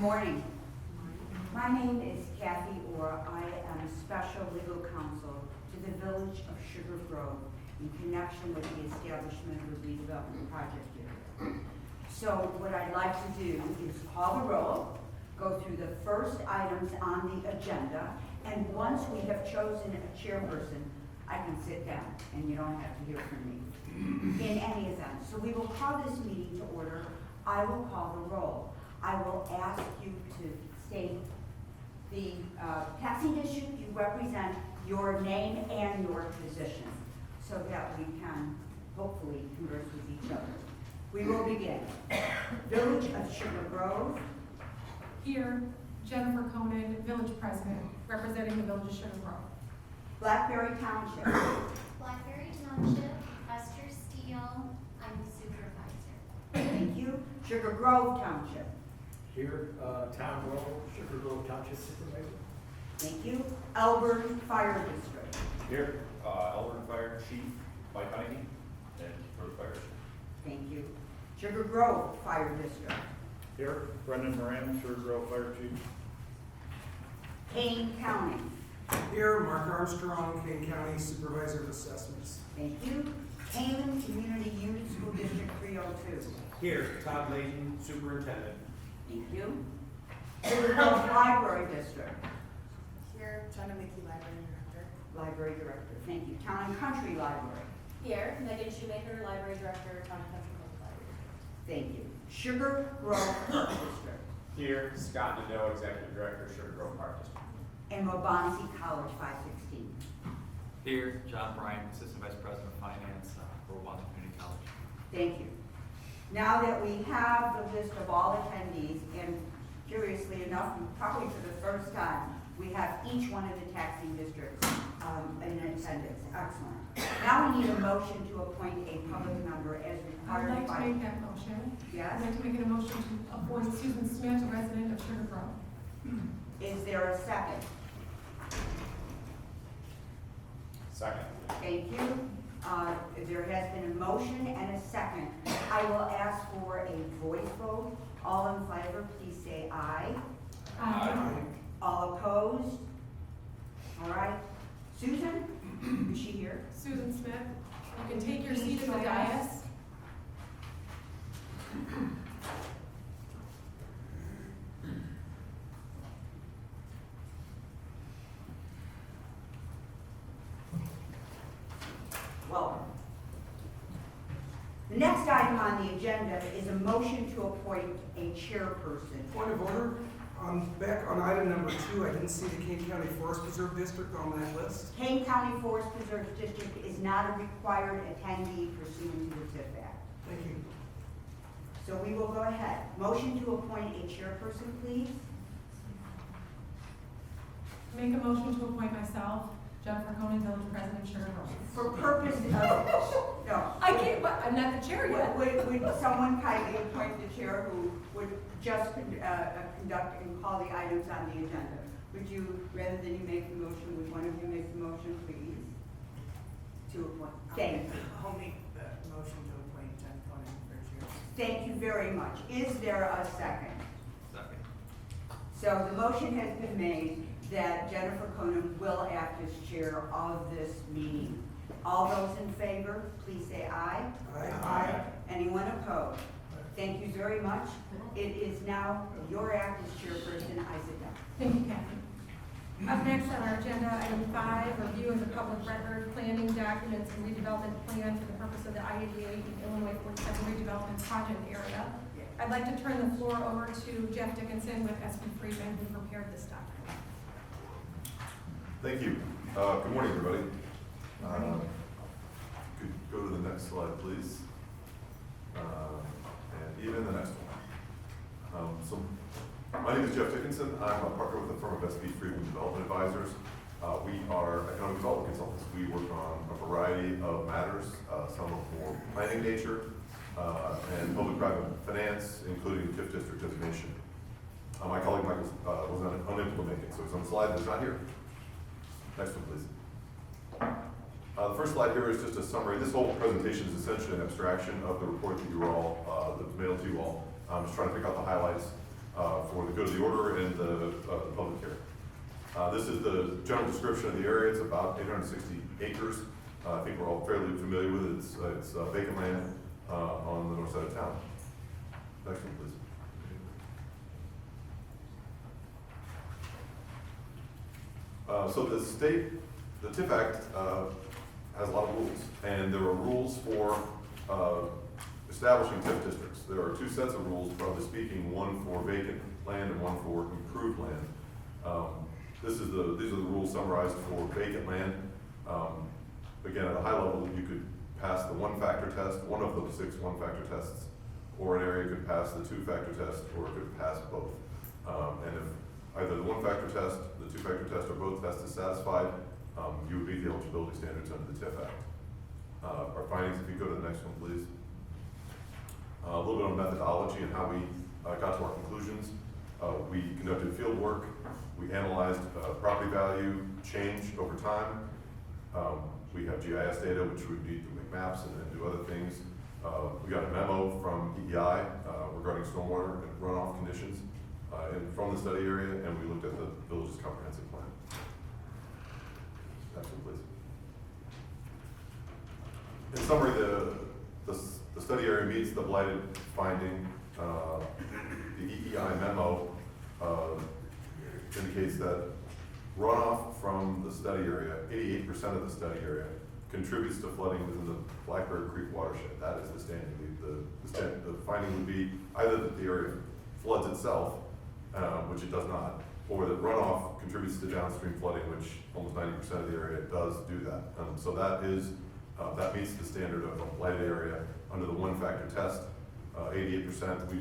Good morning. My name is Kathy Orr. I am special legal counsel to the Village of Sugar Grove in connection with the establishment of the redevelopment project area. So what I'd like to do is call the roll, go through the first items on the agenda, and once we have chosen a chairperson, I can sit down and you don't have to hear from me in any event. So we will call this meeting to order. I will call the roll. I will ask you to state the taxing district you represent, your name and your position, so that we can hopefully converse with each other. We will begin. Village of Sugar Grove. Here, Jennifer Conan, Village President, representing the Village of Sugar Grove. Blackberry Township. Blackberry Township, Esther Steele, I'm the supervisor. Thank you. Sugar Grove Township. Here, Tom Rowe, Sugar Grove Township Supervisor. Thank you. Elburn Fire District. Here, Elbert Fire Chief Mike Honeyman, and for the fire. Thank you. Sugar Grove Fire District. Here, Brendan Moran, Sugar Grove Fire Chief. Kane County. Here, Mark Armstrong, Kane County Supervisor of Assessments. Thank you. Hammond Community Unit School District 302. Here, Todd Layton, Superintendent. Thank you. Sugar Grove Library District. Here, Jenna Mickey, Library Director. Library Director. Thank you. Town and Country Library. Here, Megan Shoemaker, Library Director, Town and Country Club Library. Thank you. Sugar Grove Park District. Here, Scott Nadeau, Executive Director, Sugar Grove Park District. And Waubonsee College 516. Here, John Bryant, Assistant Vice President of Finance for Waubonsee Community College. Thank you. Now that we have the list of all attendees, and curiously enough, probably for the first time, we have each one of the taxing districts in attendance. Excellent. Now we need a motion to appoint a public member as I'd required like to by. make that motion. Yes? I'd like to make a motion to appoint Susan Smith, a resident of Sugar Grove. Is there a second? Second. Thank you. There has been a motion and a second. I will ask for a voice vote. All in favor, please say aye. All opposed? All right. Susan, is she here? Susan Smith, you can take your seat in the dais. Welcome. The next item on the agenda is a motion to appoint a chairperson. Point of order, back on item number 2, I didn't see the Kane County Forest Preserve District on that list. Kane County Forest Preserve District is not a required attendee pursuant to the TIF Act. Thank you. So we will go ahead. Motion to appoint a chairperson, please. Make a motion to appoint myself, Jennifer Conan, Village President, Sugar Grove. For purpose of, no. I can't, but I'm not the chair yet. Would someone kindly appoint the chair who would just conduct and call the items on the agenda? Would you, rather than you make the motion, would one of you make the motion, please? To appoint. Thank you. I'll make the motion to appoint Jen Conan for chair. Thank you very much. Is there a second? Second. So the motion has been made that Jennifer Conan will act as chair of this meeting. All those in favor, please say aye. Aye. Anyone opposed? Thank you very much. It is now your act as chairperson. I sit down. Thank you, Kathy. Up next on our agenda, item 5, review of the public record, planning documents and redevelopment plan for the purpose of the I-88 Illinois 47 redevelopment project area. I'd like to turn the floor over to Jeff Dickinson with SB Friedman, who prepared this document. Thank you. Good morning, everybody. Could go to the next slide, please. And even the next one. So my name is Jeff Dickinson. I'm a partner with the firm of SB Friedman Development Advisors. We are economic development consultants. We work on a variety of matters, some of more planning nature, and public-private finance, including TIF district designation. My colleague Michael was unable to make it, so he's on the slide that's not here. Next one, please. The first slide here is just a summary. This whole presentation is essentially an abstraction of the report that you were all, that was mailed to you all. I'm just trying to pick out the highlights. for the good of the order and the public hearing. This is the general description of the area. It's about 860 acres. I think we're all fairly familiar with it. It's vacant land on the north side of town. Next one, please. So the TIF Act has a lot of rules, and there are rules for establishing TIF districts. There are two sets of rules, broadly speaking, one for vacant land and one for improved land. These are the rules summarized for vacant land. Again, at a high level, you could pass the one-factor test, one of the 6 one-factor tests, or an area could pass the 2-factor test, or it could pass both. And if either the one-factor test, the 2-factor test, or both tests is satisfied, you would meet the eligibility standards under the TIF Act. Our findings, if you go to the next one, please. A little bit on methodology and how we got to our conclusions. We conducted field work. We analyzed property value change over time. We have GIS data, which we need to make maps and do other things. We got a memo from EEI regarding stormwater and runoff conditions from the study area, and we looked at the village's comprehensive plan. Next one, please. In summary, the study area meets the blighted finding. The EEI memo indicates that runoff from the study area, 88% of the study area, contributes to flooding within the Blackbird Creek watershed. That is the standing. The finding would be either that the area floods itself, which it does not, or that runoff contributes to downstream flooding, which almost 90% of the area does do that. So that meets the standard of a blighted area under the one-factor test. 88% we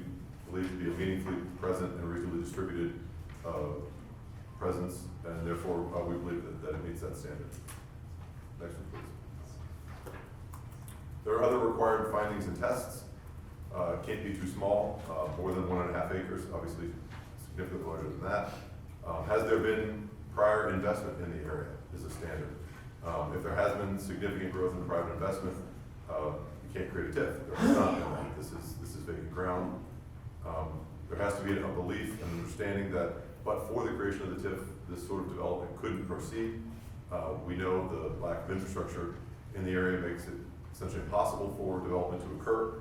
believe to be a meaningfully present and reasonably distributed presence, and therefore we believe that it meets that standard. Next one, please. There are other required findings and tests. Can't be too small, more than 1.5 acres, obviously significantly larger than that. Has there been prior investment in the area is a standard. If there has been significant growth in private investment, you can't create a TIF. There has not been that. This is vacant ground. There has to be a belief and understanding that, but for the creation of the TIF, this sort of development couldn't proceed. We know the lack of infrastructure in the area makes it essentially impossible for development to occur.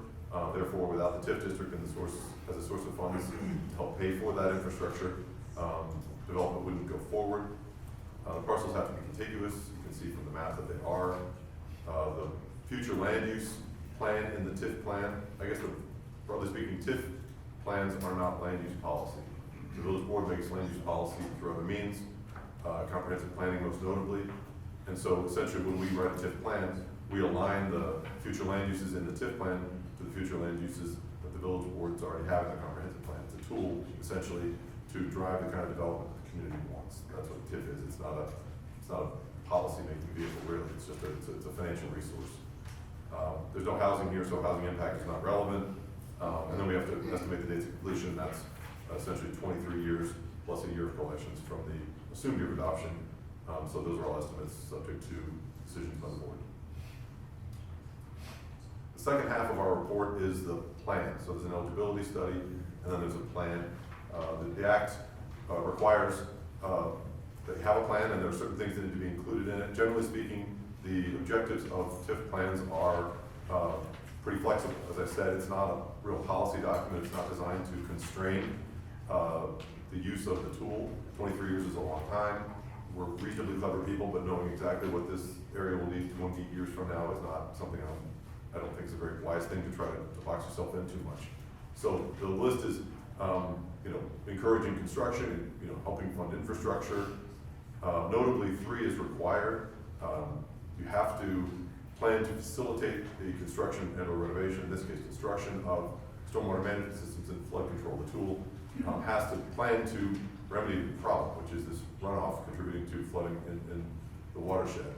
Therefore, without the TIF district and the source as a source of funds to help pay for that infrastructure, development wouldn't go forward. The parcels have to be contiguous. You can see from the map that they are. The future land use plan in the TIF plan, I guess broadly speaking, TIF plans are not land use policy. The village board makes land use policy through other means, comprehensive planning most notably. And so essentially when we write a TIF plan, we align the future land uses in the TIF plan to the future land uses that the village boards already have in the comprehensive plan. It's a tool essentially to drive the kind of development the community wants. That's what TIF is. It's not a policy making vehicle really. It's just it's a financial resource. There's no housing here, so housing impact is not relevant. And then we have to estimate the dates of completion. That's essentially 23 years plus a year of collections from the assumed year of adoption. So those are all estimates subject to decisions by the board. The second half of our report is the plan. So there's an eligibility study, and then there's a plan. The Act requires that you have a plan, and there are certain things that need to be included in it. Generally speaking, the objectives of TIF plans are pretty flexible. As I said, it's not a real policy document. It's not designed to constrain the use of the tool. 23 years is a long time. We're reasonably clever people, but knowing exactly what this area will need 20 years from now is not something I don't think is a very wise thing to try to box yourself in too much. So the list is, encouraging construction, helping fund infrastructure. Notably, 3 is required. You have to plan to facilitate the construction and or renovation, in this case construction, of stormwater management systems and flood control. The tool has to plan to remedy the problem, which is this runoff contributing to flooding in the watershed.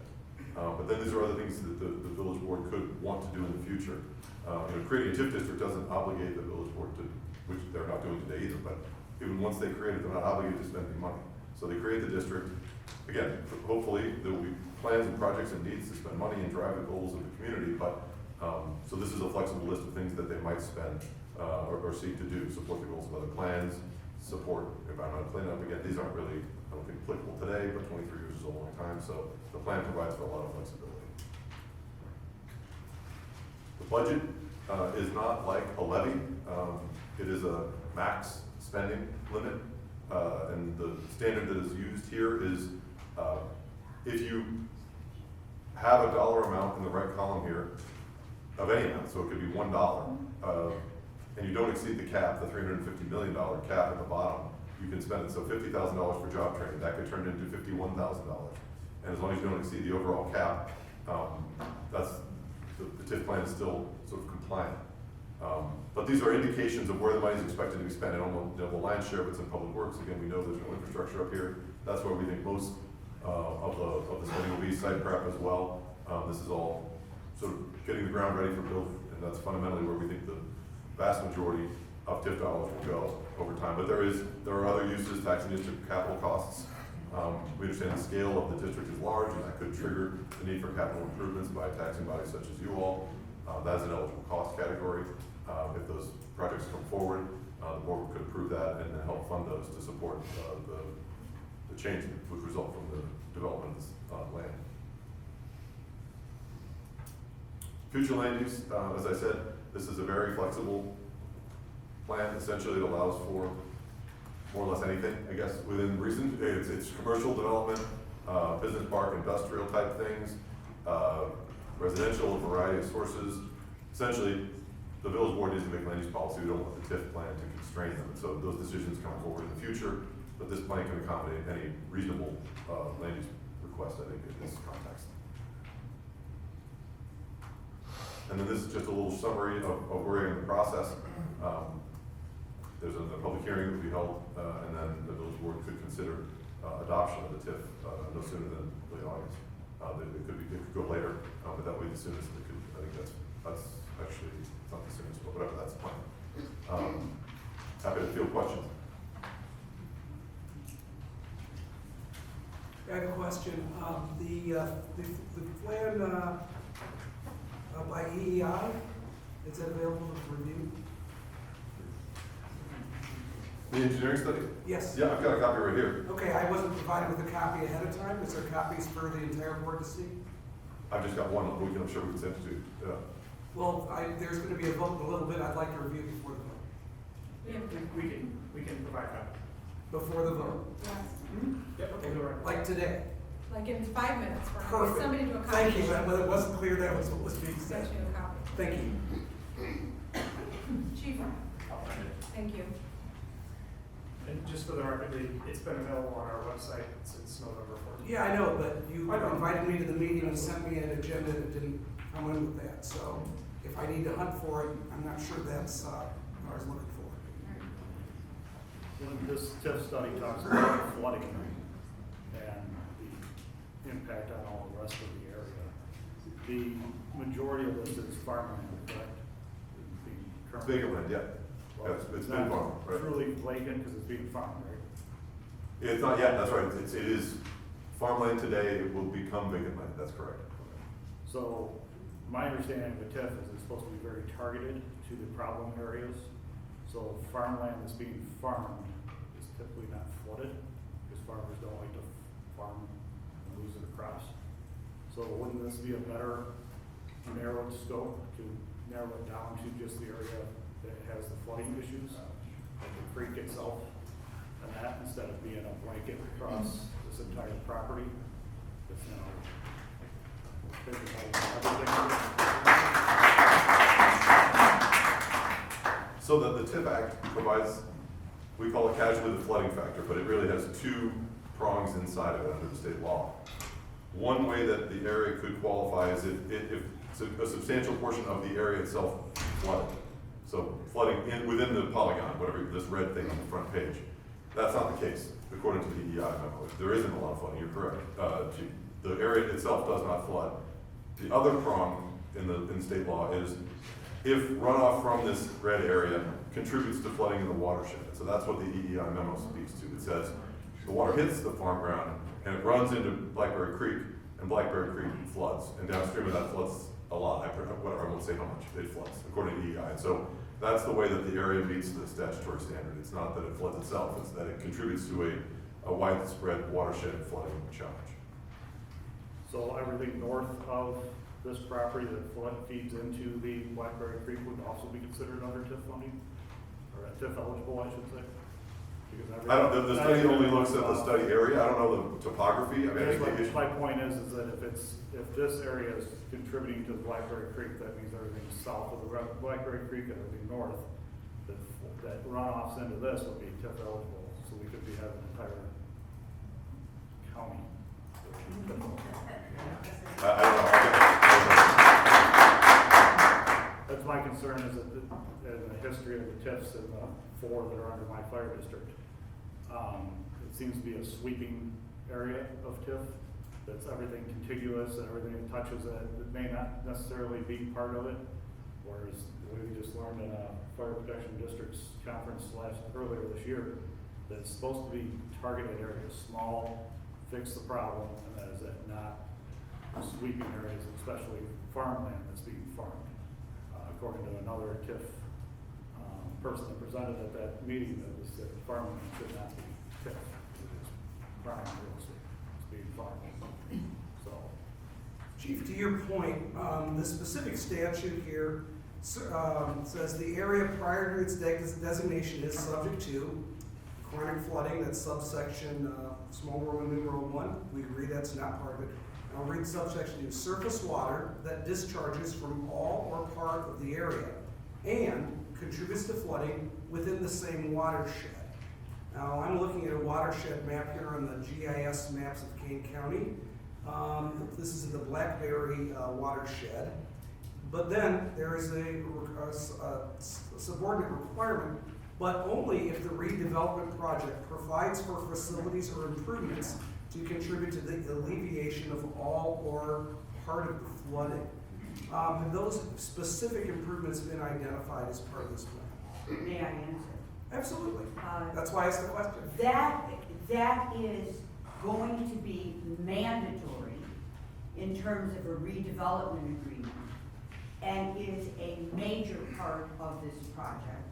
But then these are other things that the village board could want to do in the future. Creating a TIF district doesn't obligate the village board to, which they're not doing today either, but even once they create it, they're not obligated to spend any money. So they create the district. Again, hopefully there will be plans and projects and needs to spend money and drive the goals of the community, but so this is a flexible list of things that they might spend or seek to do, support the goals of other plans, support environmental cleanup. Again, these aren't really, I don't think, applicable today, but 23 years is a long time, so the plan provides for a lot of flexibility. The budget is not like a levy. It is a max spending limit, and the standard that is used here is if you have a dollar amount in the right column here of any amount, so it could be $1, and you don't exceed the cap, the $350 million cap at the bottom, you can spend it. So $50,000 for job training, that could turn into $51,000. And as long as you don't exceed the overall cap, that's, the TIF plan is still sort of compliant. But these are indications of where the money is expected to be spent. I don't know, the lion's share of it's in public works. Again, we know there's no infrastructure up here. That's where we think most of the spending will be. Site prep as well. This is all sort of getting the ground ready for build, and that's fundamentally where we think the vast majority of TIF dollars will go over time. But there are other uses, taxing district capital costs. We understand the scale of the district is large, and that could trigger the need for capital improvements by taxing bodies such as you all. That is an eligible cost category. If those projects come forward, the board could approve that and then help fund those to support the change that would result from the development of this land. Future land use, as I said, this is a very flexible plan. Essentially, it allows for more or less anything, I guess, within reason. It's commercial development, business park, industrial type things, residential, a variety of sources. Essentially, the village board needs to make land use policy. We don't want the TIF plan to constrain them. So those decisions come forward in the future, but this plan can accommodate any reasonable land use request, I think, in this context. And then this is just a little summary of where we're in the process. There's a public hearing that will be held, and then the village board could consider adoption of the TIF no sooner than late August. It could go later, but that way the soonest it could. I think that's actually not the soonest, but whatever, that's fine. Happy to field questions. I have a question. The plan by EEI, is that available for review? The engineering study? Yes. Yeah, I've got a copy right here. Okay, I wasn't provided with a copy ahead of time. Is there copies for the entire board to see? I've just got one. I'm sure we can send it to you. Yeah. Well, there's going to be a vote in a little bit. I'd like to review before the vote. We can provide that. Before the vote, Yes. Yep, okay, go right. like today. Like in 5 minutes, we're gonna get Perfect. somebody to a copy. Thank you. But it wasn't clear that was what was being said. Get you a copy. Thank you. Chief, thank you. And just for the record, it's been available on our website since November 14th. Yeah, I know, but you I know. invited me to the meeting and sent me an agenda that didn't come in with that. So if I need to hunt for it, I'm not sure that's what I was looking for. When this TIF study talks about flooding and the impact on all the rest of the area, the majority of this is farmland, correct? It's vacant land, yeah. Well, It's been farmed, right? Truly vacant because it's being farmed, right? It's not yet, that's right. It is farmland today. It will become vacant land, that's correct. So my understanding of the TIF is it's supposed to be very targeted to the problem areas. So farmland that's being farmed is typically not flooded because farmers don't like to farm and lose their crops. So wouldn't this be a better narrowed scope to narrow it down to just the area that has the flooding issues, like the creek itself, and that instead of being a blanket across this entire property? That's now So the TIF Act provides, we call it casually the flooding factor, but it really has two prongs inside of it under the state law. One way that the area could qualify is if a substantial portion of the area itself flooded. So flooding within the polygon, whatever, this red thing on the front page. That's not the case, according to the EEI memo. There isn't a lot of flooding, you're correct. The area itself does not flood. The other prong in the state law is if runoff from this red area contributes to flooding in the watershed. So that's what the EEI memo speaks to. It says the water hits the farm ground and it runs into Blackberry Creek, and Blackberry Creek floods, and downstream of that floods a lot, whatever, I won't say how much, it floods, according to EEI. And so that's the way that the area meets the statutory standard. It's not that it floods itself, it's that it contributes to a widespread watershed flooding challenge. So everything north of this property that feeds into the Blackberry Creek would also be considered under TIF funding? Or TIF eligible, I should say? Because I don't, the study only looks at the study area, I don't know the topography, I mean, I think my point is that if this area is contributing to the Blackberry Creek, that means everything south of the Blackberry Creek and everything north, that runoffs into this would be TIF eligible, so we could be having an entire county. I don't know. That's my concern, is that in the history of the TIFs and the 4 that are under my fire district, it seems to be a sweeping area of TIF, that's everything contiguous and everything that touches it, it may not necessarily be part of it, whereas we just learned in a fire protection districts conference earlier this year, that it's supposed to be targeted areas, small, fix the problem, and that is not sweeping areas, especially farmland that's being farmed. According to another TIF person that presented at that meeting, that was that farmland should not be TIF. It is prime real estate. It's being farmed. So, Chief, to your point, the specific statute here says the area prior to its designation is subject to chronic flooding, that's subsection small Roman numeral 1. We agree that's not part of it. I'll read subsection 2. Surface water that discharges from all or part of the area and contributes to flooding within the same watershed. Now, I'm looking at a watershed map here on the GIS maps of Kane County. This is in the Blackberry watershed. But then there is a subordinate requirement, but only if the redevelopment project provides for facilities or improvements to contribute to the alleviation of all or part of the flooding. Have those specific improvements been identified as part of this plan? May I answer? Absolutely. That's why I asked the question. That is going to be mandatory in terms of a redevelopment agreement and is a major part of this project.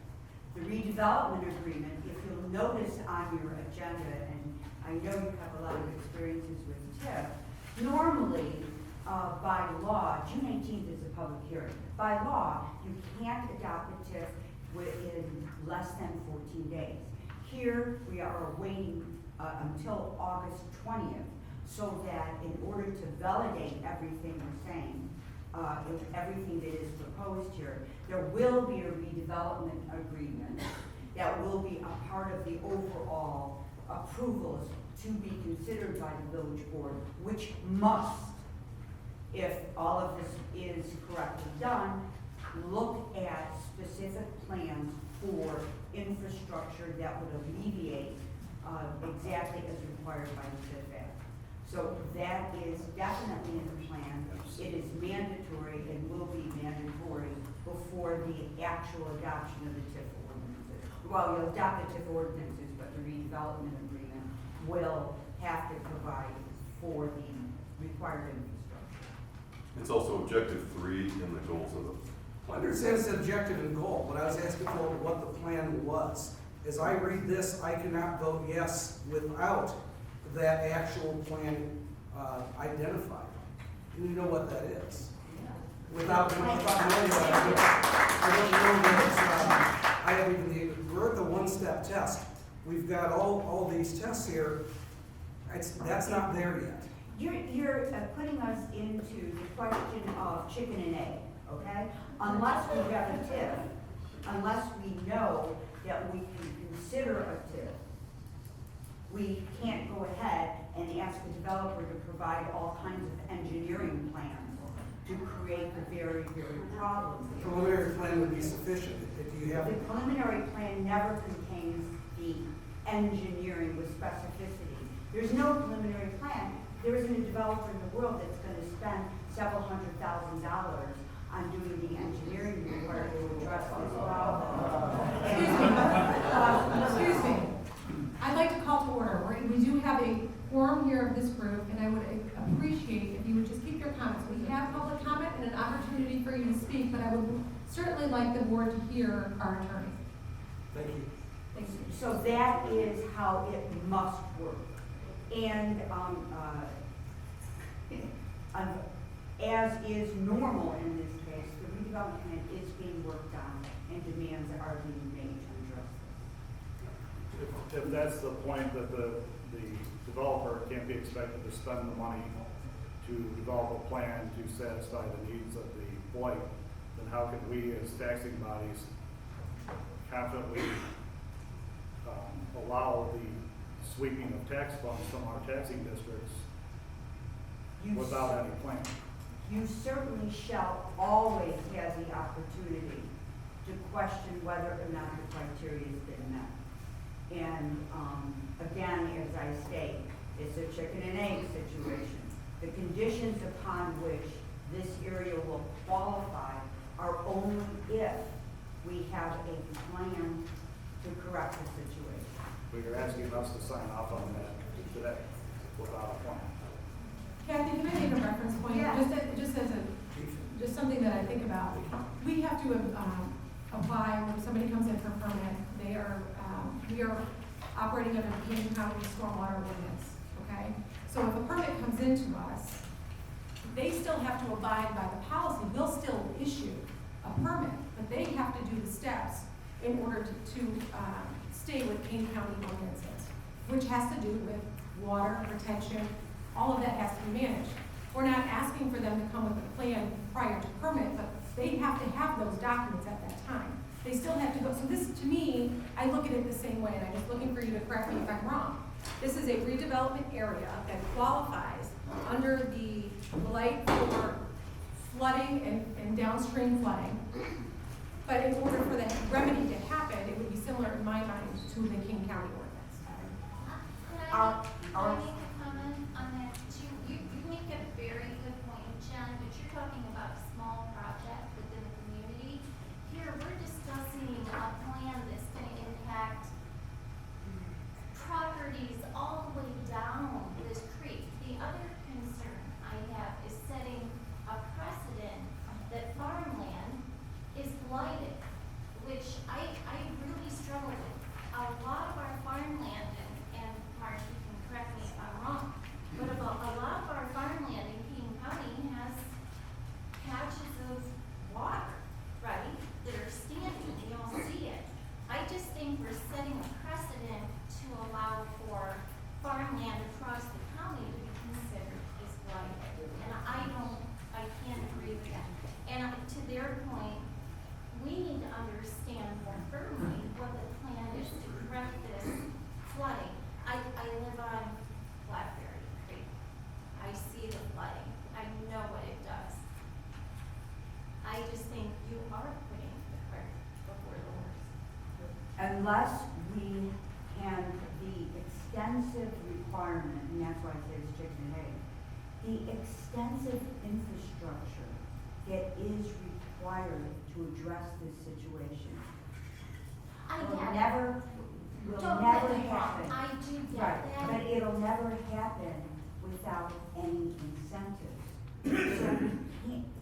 The redevelopment agreement, if you'll notice on your agenda, and I know you have a lot of experiences with TIF, normally by law, June 18th is a public hearing. By law, you can't adopt a TIF within less than 14 days. Here, we are waiting until August 20th, so that in order to validate everything we're saying, everything that is proposed here, there will be a redevelopment agreement that will be a part of the overall approvals to be considered by the village board, which must, if all of this is correctly done, look at specific plans for infrastructure that would alleviate exactly as required by the TIF Act. So that is definitely in the plan. It is mandatory and will be mandatory before the actual adoption of the TIF ordinances. Well, you'll adopt the TIF ordinances, but the redevelopment agreement will have to provide for the required infrastructure. It's also objective 3 in the goals of the. I understand it's objective and goal, but I was asking for what the plan was. As I read this, I cannot vote yes without that actual plan identified. And you know what that is. Without knowing that, I don't know that I haven't even, we're at the one-step test. We've got all these tests here. That's not there yet. You're putting us into the question of chicken and egg, okay? Unless we have a TIF, unless we know that we can consider a TIF, we can't go ahead and ask the developer to provide all kinds of engineering plans to create the very, very problem. The preliminary plan would be sufficient if you have. The preliminary plan never contains the engineering with specificity. There's no preliminary plan. There isn't a developer in the world that's going to spend several $100,000 on doing the engineering required to address this problem. Excuse me. I'd like to call to order. We do have a quorum here of this group, and I would appreciate if you would just keep your comments. We have public comment and an opportunity for you to speak, but I would certainly like the board to hear our attorney. Thank you. Thank you. So that is how it must work. And, as is normal in this case, the redevelopment plan is being worked on and demands are being made to address this. If that's the point that the developer can't be expected to spend the money to develop a plan to satisfy the needs of the blight, then how can we as taxing bodies confidently allow the sweeping of tax funds from our taxing districts without any plan? You certainly shall always have the opportunity to question whether or not the criteria has been met. And, again, as I state, it's a chicken and egg situation. The conditions upon which this area will qualify are only if we have a plan to correct the situation. But you're asking us to sign off on that today without a plan. Kathy, can I make a reference point? Yeah. Just something that I think about. We have to apply when somebody comes in for a permit. We are operating under the King County Stormwater Ordinance, okay? So if a permit comes into us, they still have to abide by the policy. They'll still issue a permit, but they have to do the steps in order to stay with King County ordinances, which has to do with water retention. All of that has to be managed. We're not asking for them to come with a plan prior to permit, but they have to have those documents at that time. They still have to go. So this, to me, I look at it the same way, and I'm just looking for you to correct me if I'm wrong. This is a redevelopment area that qualifies under the blight for flooding and downstream flooding. But in order for the remedy to happen, it would be similar in my mind to the King County ordinance. Can I make a comment on that too? You make a very good point, Jen, but you're talking about a small project within the community. Here, we're discussing a plan that's gonna impact properties all the way down this creek. The other concern I have is setting a precedent that farmland is blighted, which I really struggle with. A lot of our farmland, and Mark, you can correct me if I'm wrong, but a lot of our farmland in King County has patches of water, right, that are standing, we all see it. I just think we're setting a precedent to allow for farmland across the county to be considered as blighted. And I can't agree with that. And to their point, we need to understand more firmly what the plan is to correct this flooding. I live on Blackberry Creek. I see the flooding. I know what it does. I just think you are putting the cart before the horse. Unless we can, the extensive requirement, and that's why I say it's chicken and egg, the extensive infrastructure that is required to address this situation I will get it. never Don't get me wrong. happen. I do get Right, that. but it'll never happen without any incentives.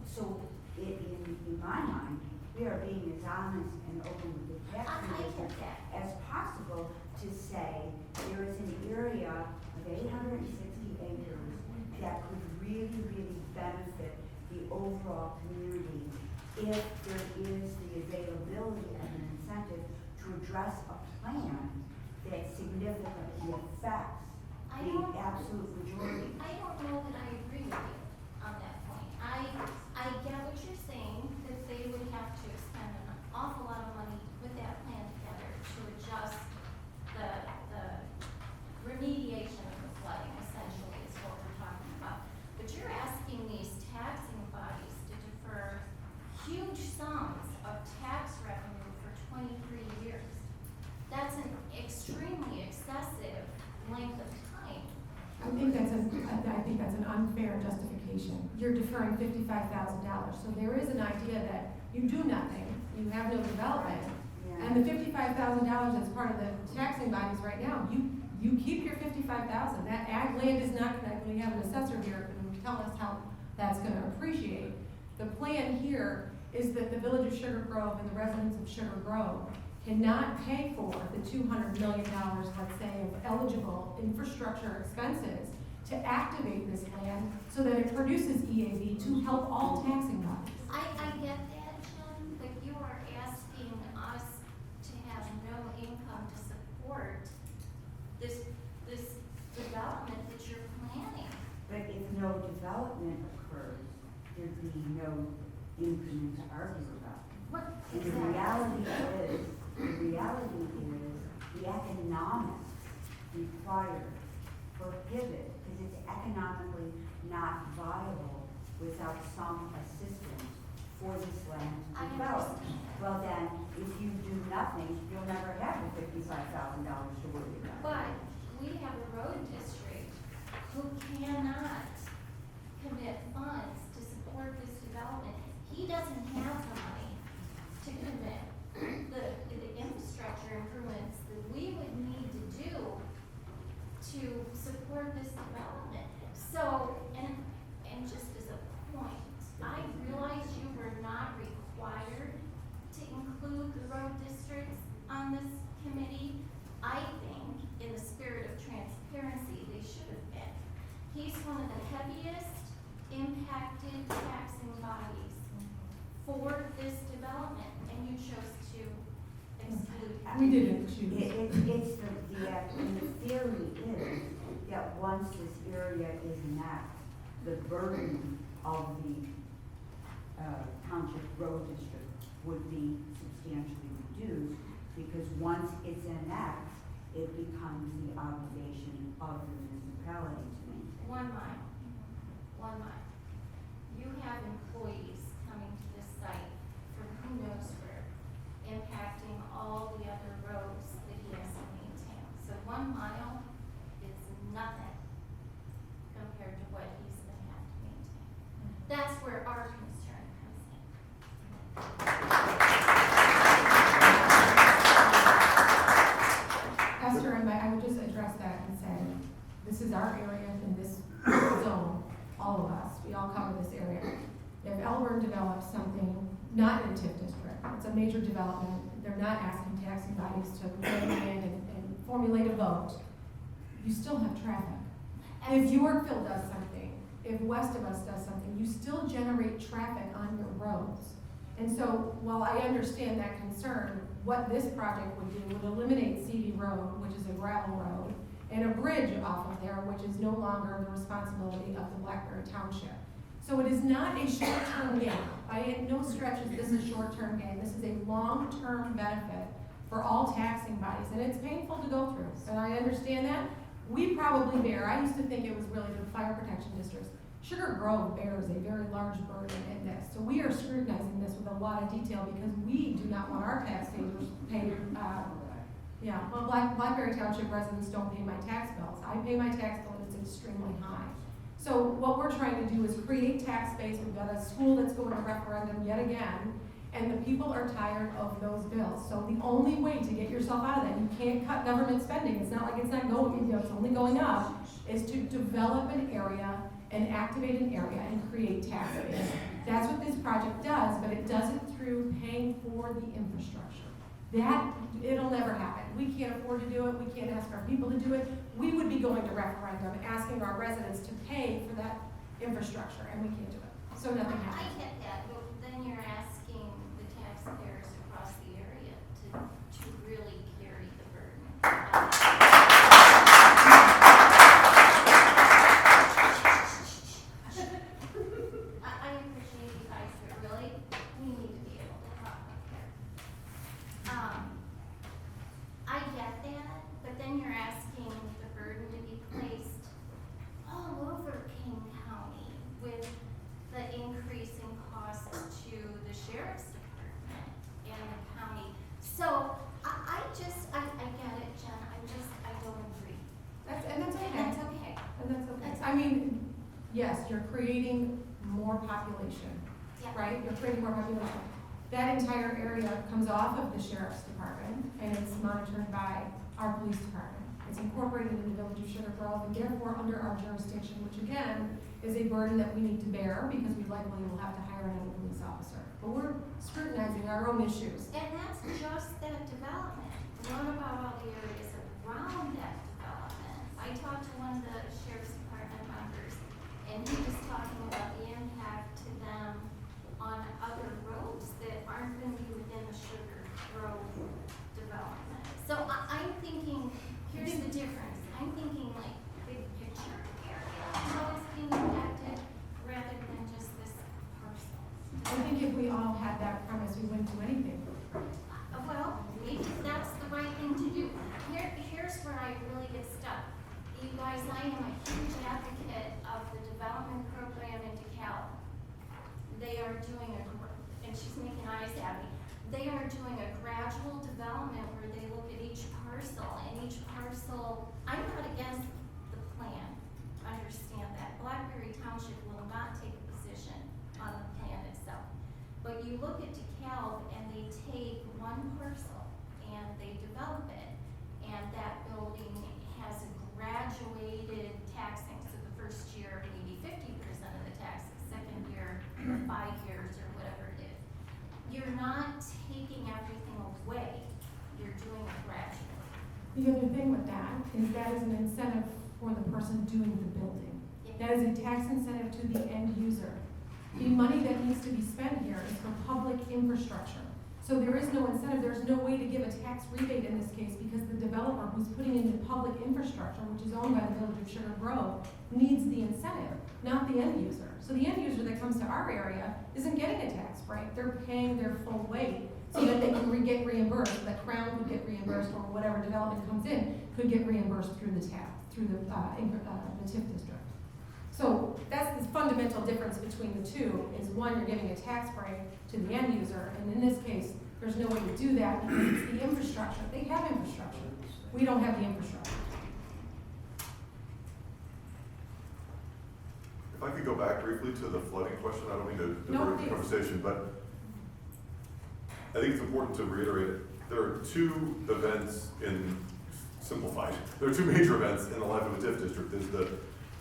So in my mind, we are being as honest and open with the tax I get commission that. as possible to say there is an area of 860 acres that could really, really benefit the overall community if there is the availability and an incentive to address a plan that significantly affects I the don't- absolute majority. I don't know that I agree with you on that point. I get what you're saying, that they would have to spend an awful lot of money to put that plan together to adjust the remediation of the flooding, essentially, is what we're talking about. But you're asking these taxing bodies to defer huge sums of tax revenue for 23 years. That's an extremely excessive length of time. I think that's an unfair justification. You're deferring $55,000. So there is an idea that you do nothing, you have no development, Yeah. and the $55,000 that's part of the taxing bodies right now, you keep your $55,000. That ag land is not gonna, we have an assessor here who can tell us how that's gonna appreciate. The plan here is that the Village of Sugar Grove and the residents of Sugar Grove cannot pay for the $200 million, let's say, of eligible infrastructure expenses to activate this land so that it produces EAV to help all taxing bodies. I get that, Jen, but you are asking us to have no income to support this development that you're planning. But if no development occurs, there'd be no increment to argue about. What And the reality is, the economics required prohibit, because it's economically not viable without some assistance for this land to I develop. understand. Well then, if you do nothing, you'll never have the $55,000 to worry about. But we have a road district who cannot commit funds to support this development. He doesn't have the money to commit the infrastructure improvements that we would need to do to support this development. So, and just as a point, I realize you were not required to include the road districts on this committee. I think, in the spirit of transparency, they should have been. He's one of the heaviest impacted taxing bodies for this development, and you chose to exclude. We didn't choose. It's the theory is that once this area is enacted, the burden of the township road district would be substantially reduced, because once it's enacted, it becomes the obligation of the municipality to maintain. 1 mile. 1 mile. You have employees coming to this site from who knows where, impacting all the other roads that he has to maintain. So 1 mile is nothing compared to what he's gonna have to maintain. That's where our concern comes in. Esther, I would just address that and say, this is our area in this zone, all of us, we all cover this area. If Elburn develops something not in the TIF district, it's a major development, they're not asking taxing bodies to weigh in and formulate a vote, you still have traffic. If Yorkville does something, if West of us does something, you still generate traffic on your roads. And so, while I understand that concern, what this project would do would eliminate CD Road, which is a gravel road, and a bridge off of there, which is no longer the responsibility of the Blackberry Township. So it is not a short-term gain. By no stretch is this a short-term gain. This is a long-term benefit for all taxing bodies, and it's painful to go through. And I understand that. We probably bear, I used to think it was really the fire protection districts. Sugar Grove bears a very large burden in this. So we are scrutinizing this with a lot of detail because we do not want our taxpayers paying, well, Blackberry Township residents don't pay my tax bills. I pay my tax bill and it's extremely high. So what we're trying to do is create tax base. We've got a school that's going to referendum yet again, and the people are tired of those bills. So the only way to get yourself out of that, you can't cut government spending. It's not like it's not going, it's only going up, is to develop an area and activate an area and create tax base. That's what this project does, but it does it through paying for the infrastructure. That, it'll never happen. We can't afford to do it. We can't ask our people to do it. We would be going to referendum, asking our residents to pay for that infrastructure, and we can't do it. So nothing I happens. get that, but then you're asking the taxpayers across the area to really carry the burden. I appreciate you guys, but really, we need to be able to talk up here. I get that, but then you're asking the burden to be placed all over King County with the increasing costs to the sheriff's department and the county. So I get it, Jen, I don't agree. That's okay. And that's okay. And that's okay. That's I mean, yes, you're creating more population, Yeah. right? You're creating more population. That entire area comes off of the sheriff's department, and it's monitored by our police department. It's incorporated in the Village of Sugar Grove and therefore under our jurisdiction, which again, is a burden that we need to bear because we likely will have to hire another police officer. But we're scrutinizing our own issues. And that's just that development. What about all the areas around that development? I talked to one of the sheriff's department members, and he was talking about the impact to them on other roads that aren't going to be within the Sugar Grove development. So I'm thinking, here's the difference. I'm thinking like big picture area, how it's being impacted, rather than just this parcel. I think if we all had that premise, we wouldn't do anything. Well, maybe that's the right thing to do. Here's where I really get stuck. You guys, I am a huge advocate of the development program in DeKalb. They are doing and she's making eyes at me, they are doing a gradual development where they look at each parcel, and each parcel, I'm not against the plan, understand that. Blackberry Township will not take a position on the plan itself. But you look at DeKalb and they take one parcel and they develop it, and that building has a graduated taxing, so the first year maybe 50% of the tax, the second year 5 years or whatever it is. You're not taking everything away, you're doing it gradually. The other thing with that is that is an incentive for the person doing the building. That is a tax incentive to the end user. The money that needs to be spent here is for public infrastructure. So there is no incentive, there's no way to give a tax rebate in this case because the developer who's putting in the public infrastructure, which is owned by the Village of Sugar Grove, needs the incentive, not the end user. So the end user that comes to our area isn't getting a tax break, they're paying their full weight so that they can get reimbursed, so that Crown could get reimbursed or whatever development comes in could get reimbursed through the TIF district. So that's the fundamental difference between the two, is one, you're giving a tax break to the end user, and in this case, there's no way to do that because it's the infrastructure. They have infrastructure. We don't have the infrastructure. If I could go back briefly to the flooding question, I don't mean to No, divert the please. conversation, but I think it's important to reiterate it. There are two events simplified, there are two major events in the life of a TIF district. There's the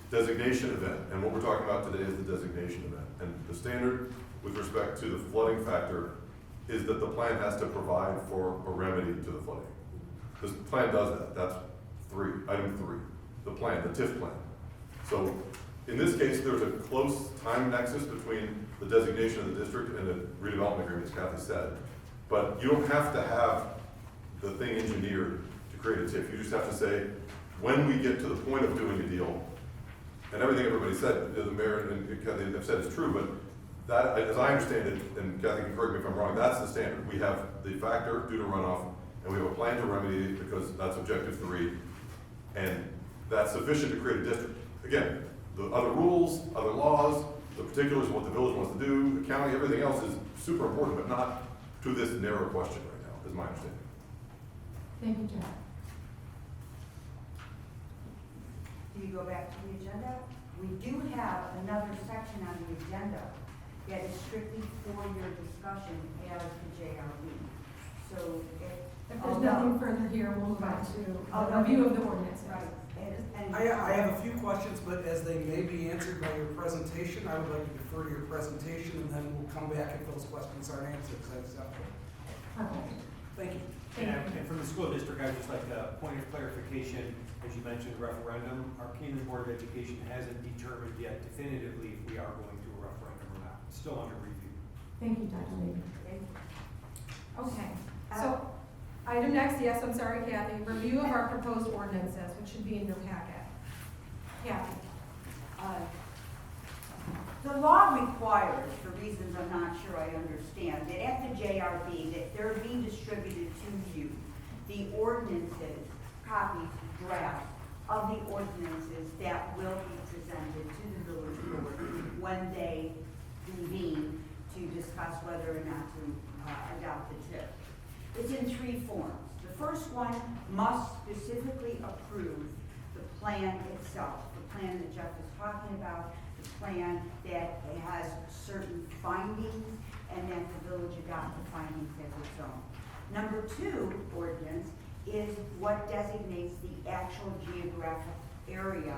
designation event, and what we're talking about today is the designation event. And the standard with respect to the flooding factor is that the plan has to provide for a remedy to the flooding. This plan does that. That's item three, the plan, the TIF plan. So in this case, there's a close time nexus between the designation of the district and the redevelopment agreement, as Kathy said. But you don't have to have the thing engineered to create a TIF. You just have to say, when we get to the point of doing a deal, and everything everybody said, the mayor and Kathy have said is true, but that, as I understand it, and Kathy can correct me if I'm wrong, that's the standard. We have the factor due to runoff, and we have a plan to remedy it because that's objective 3, and that's sufficient to create a district. Again, the other rules, other laws, the particulars of what the village wants to do, the county, everything else is super important, but not to this narrow question right now, is my understanding. Thank you, Jeff. Do you go back to the agenda? We do have another section on the agenda that is strictly for your discussion as the JRB. So If there's nothing further here, we'll move on to a review of the ordinance. Right. And I have a few questions, but as they may be answered by your presentation, I would like to defer to your presentation, and then we'll come back if those questions aren't answered. Is that acceptable? Perfect. Thank you. And from the school district, I'd just like a point of clarification. As you mentioned, referendum, our Keenan Board of Education hasn't determined yet definitively if we are going to a referendum or not. It's still under review. Thank you, Dr. Levy. Okay, so item next, yes, I'm sorry, Kathy, review of our proposed ordinances, which should be in your packet. Kathy. the law requires, for reasons I'm not sure I understand, that at the JRB, that there be distributed to you the ordinances, copies, drafts of the ordinances that will be presented to the village board when they convene to discuss whether or not to adopt the TIF. It's in 3 forms. The first one must specifically approve the plan itself, the plan that Jeff was talking about, the plan that has certain findings and that the village adopt the findings as its own. Number 2 ordinance is what designates the actual geographic area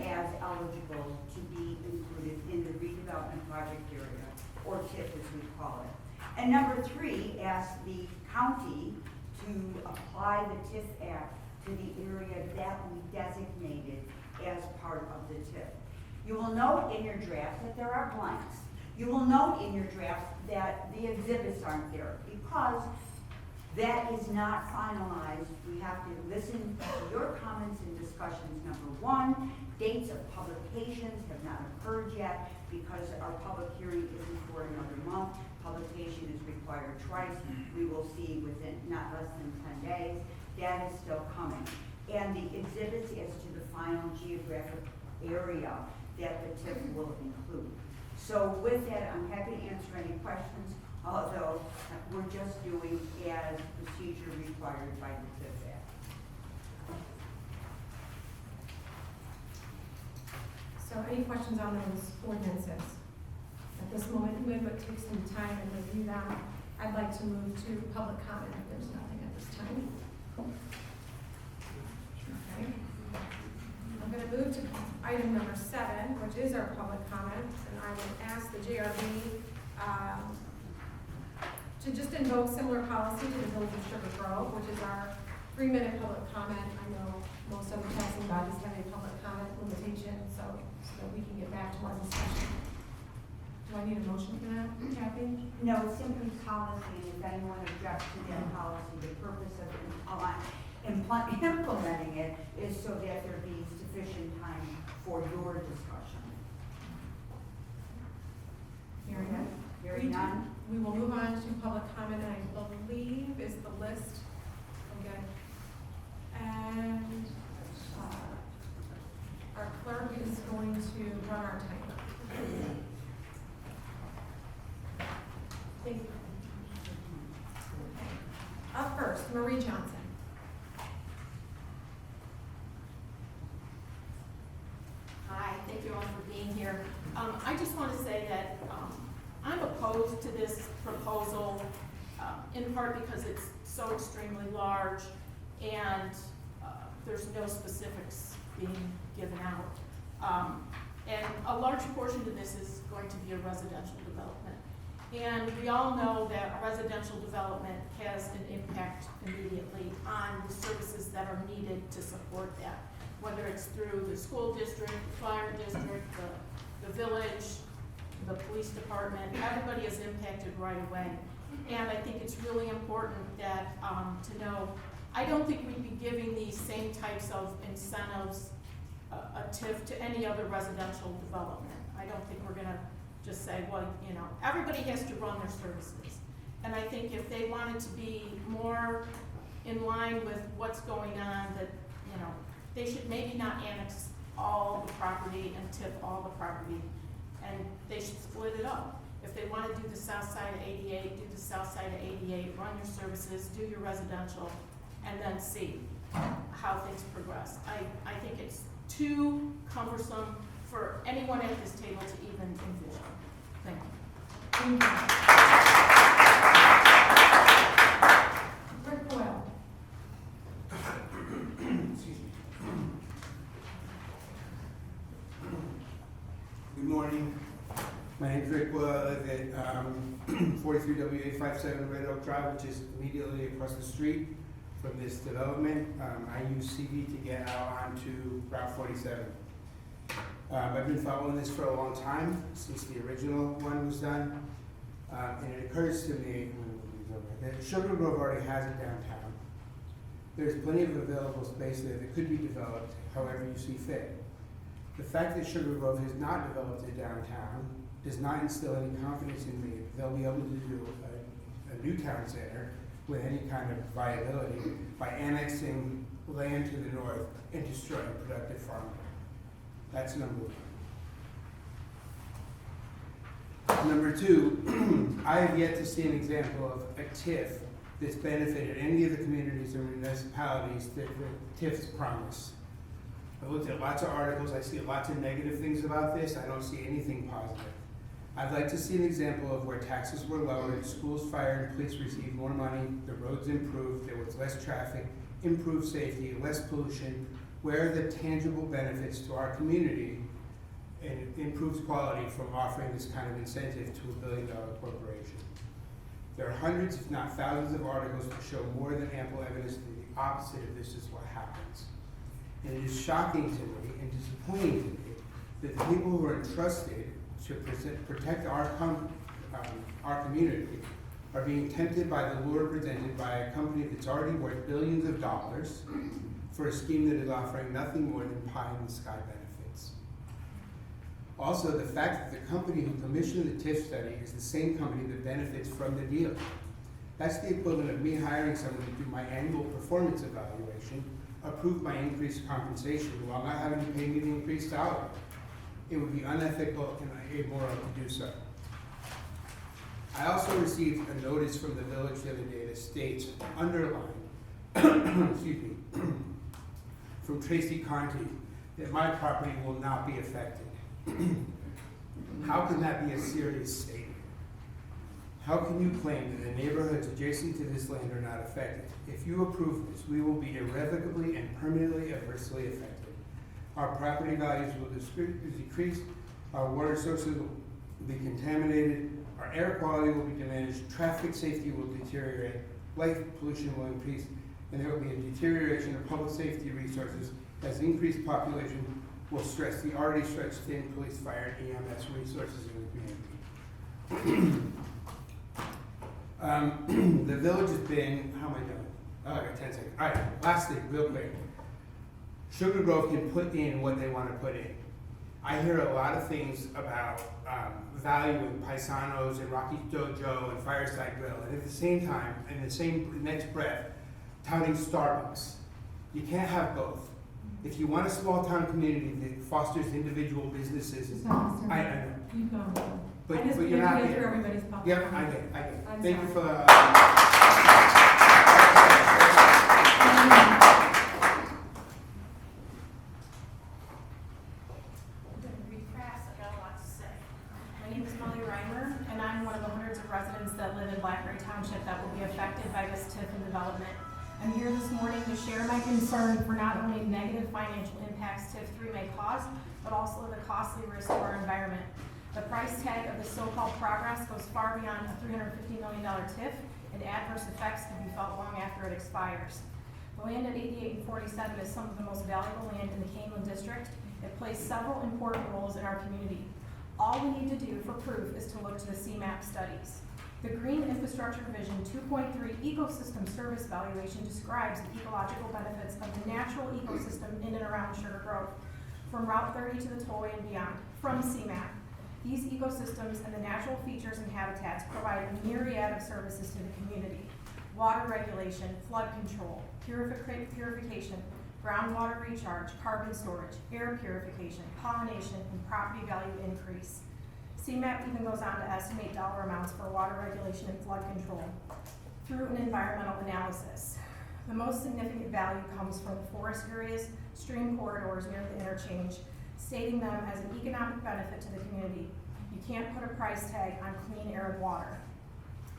as eligible to be included in the redevelopment project area, or TIF as we call it. And number 3 asks the county to apply the TIF Act to the area that we designated as part of the TIF. You will note in your draft that there are blanks. You will note in your draft that the exhibits aren't there because that is not finalized. We have to listen to your comments and discussions. Number 1, dates of publications have not occurred yet because our public hearing isn't for another month. Publication is required twice. We will see within not less than 10 days. That is still coming. And the exhibits as to the final geographic area that the TIF will include. So with that, I'm happy to answer any questions, although we're just doing as procedure required by the TIF Act. So any questions on those ordinances? At this moment, we would take some time and review them. I'd like to move to public comment if there's nothing at this time. Okay. I'm going to move to item number 7, which is our public comments, and I would ask the JRB to just invoke similar policy to the Village of Sugar Grove, which is our 3-minute public comment. I know most other taxing bodies have a public comment limitation, so that we can get back to our discussion. Do I need a motion for that, Kathy? No, it's simply policy, and if anyone objects to that policy, the purpose of implementing it is so that there be sufficient time for your discussion. Hearing none? Hearing none? We will move on to public comment, and I believe is the list. Okay. And our clerk is going to run our timer. Thank you. Up first, Marie Johnson. Hi, thank you all for being here. I just want to say that I'm opposed to this proposal in part because it's so extremely large and there's no specifics being given out. And a large portion of this is going to be a residential development. And we all know that residential development has an impact immediately on the services that are needed to support that, whether it's through the school district, the fire district, the village, the police department. Everybody is impacted right away. And I think it's really important that to know, I don't think we'd be giving these same types of incentives, a TIF, to any other residential development. I don't think we're gonna just say, well, you know, everybody has to run their services. And I think if they wanted to be more in line with what's going on, that, you know, they should maybe not annex all the property and TIF all the property, and they should split it up. If they want to do the south side of 88, do the south side of 88, run your services, do your residential, and then see how things progress. I think it's too cumbersome for anyone at this table to even envision. Thank you. Rick Boyle. Good morning. My name is Rick Boyle. I live at 43W857 Red Oak Drive, which is immediately across the street from this development. I use CV to get out onto Route 47. I've been following this for a long time, since the original one was done. And it occurs to me that Sugar Grove already has it downtown. There's plenty of available space there that could be developed however you see fit. The fact that Sugar Grove has not developed it downtown does not instill any confidence in me they'll be able to do a new town center with any kind of viability by annexing land to the north and destroying productive farmland. That's number one. Number two, I have yet to see an example of a TIF that's benefited any of the communities or municipalities that the TIFs promise. I've looked at lots of articles, I see lots of negative things about this, I don't see anything positive. I'd like to see an example of where taxes were lowered, schools, fire, and police received more money, the roads improved, there was less traffic, improved safety, less pollution. Where are the tangible benefits to our community and improves quality from offering this kind of incentive to a billion-dollar corporation? There are hundreds, if not thousands, of articles that show more than ample evidence that the opposite of this is what happens. And it is shocking to me and disappointing to me that the people who are entrusted to protect our community are being tempted by the lure presented by a company that's already worth billions of dollars for a scheme that is offering nothing more than pie-in-the-sky benefits. Also, the fact that the company who commissioned the TIF study is the same company that benefits from the deal. That's the equivalent of me hiring someone to do my annual performance evaluation, approve my increased compensation while not having to pay me the increased salary. It would be unethical and immoral to do so. I also received a notice from the village the other day that states, underlined, excuse me, from Tracy Conti, that my property will not be affected. How can that be a serious statement? How can you claim that the neighborhoods adjacent to this land are not affected? If you approve this, we will be irrevocably and permanently adversely affected. Our property values will decrease, our water sources will be contaminated, our air quality will be diminished, traffic safety will deteriorate, light pollution will increase, and there will be a deterioration of public safety resources as increased population will stress the already stretched thin police, fire, and EMS resources in the community. The village has been, how am I doing? Oh, I got 10 seconds. All right, last thing, real quick. Sugar Grove can put in what they want to put in. I hear a lot of things about valuing Paisanos and Rocky's Dojo and Fireside Grill, and at the same time, in the same next breath, touting Starbucks. You can't have both. If you want a small town community that fosters individual businesses, I know. Keep going. But I just you're not get through here. everybody's public Yep, I comment. get it, I get it. I'm Thank you sorry. for, Read fast, I got a lot to say. My name is Molly Reimer, and I'm one of the hundreds of residents that live in Blackberry Township that will be affected by this TIF and development. I'm here this morning to share my concern for not only negative financial impacts TIF 3 may cause, but also the costly risk to our environment. The price tag of the so-called progress goes far beyond a $350 million TIF, and adverse effects can be felt long after it expires. The land at 88 and 47 is some of the most valuable land in the Canelan district. It plays several important roles in our community. All we need to do for proof is to look to the CMAP studies. The Green Infrastructure Vision 2.3 Ecosystem Service Valuation describes the ecological benefits of the natural ecosystem in and around Sugar Grove, from Route 30 to the Tollway and beyond, from CMAP. These ecosystems and the natural features and habitats provide a myriad of services to the community: water regulation, flood control, purification, groundwater recharge, carbon storage, air purification, pollination, and property value increase. CMAP even goes on to estimate dollar amounts for water regulation and flood control through an environmental analysis. The most significant value comes from the forest areas, stream corridors near the interchange, stating them as an economic benefit to the community. You can't put a price tag on clean air and water.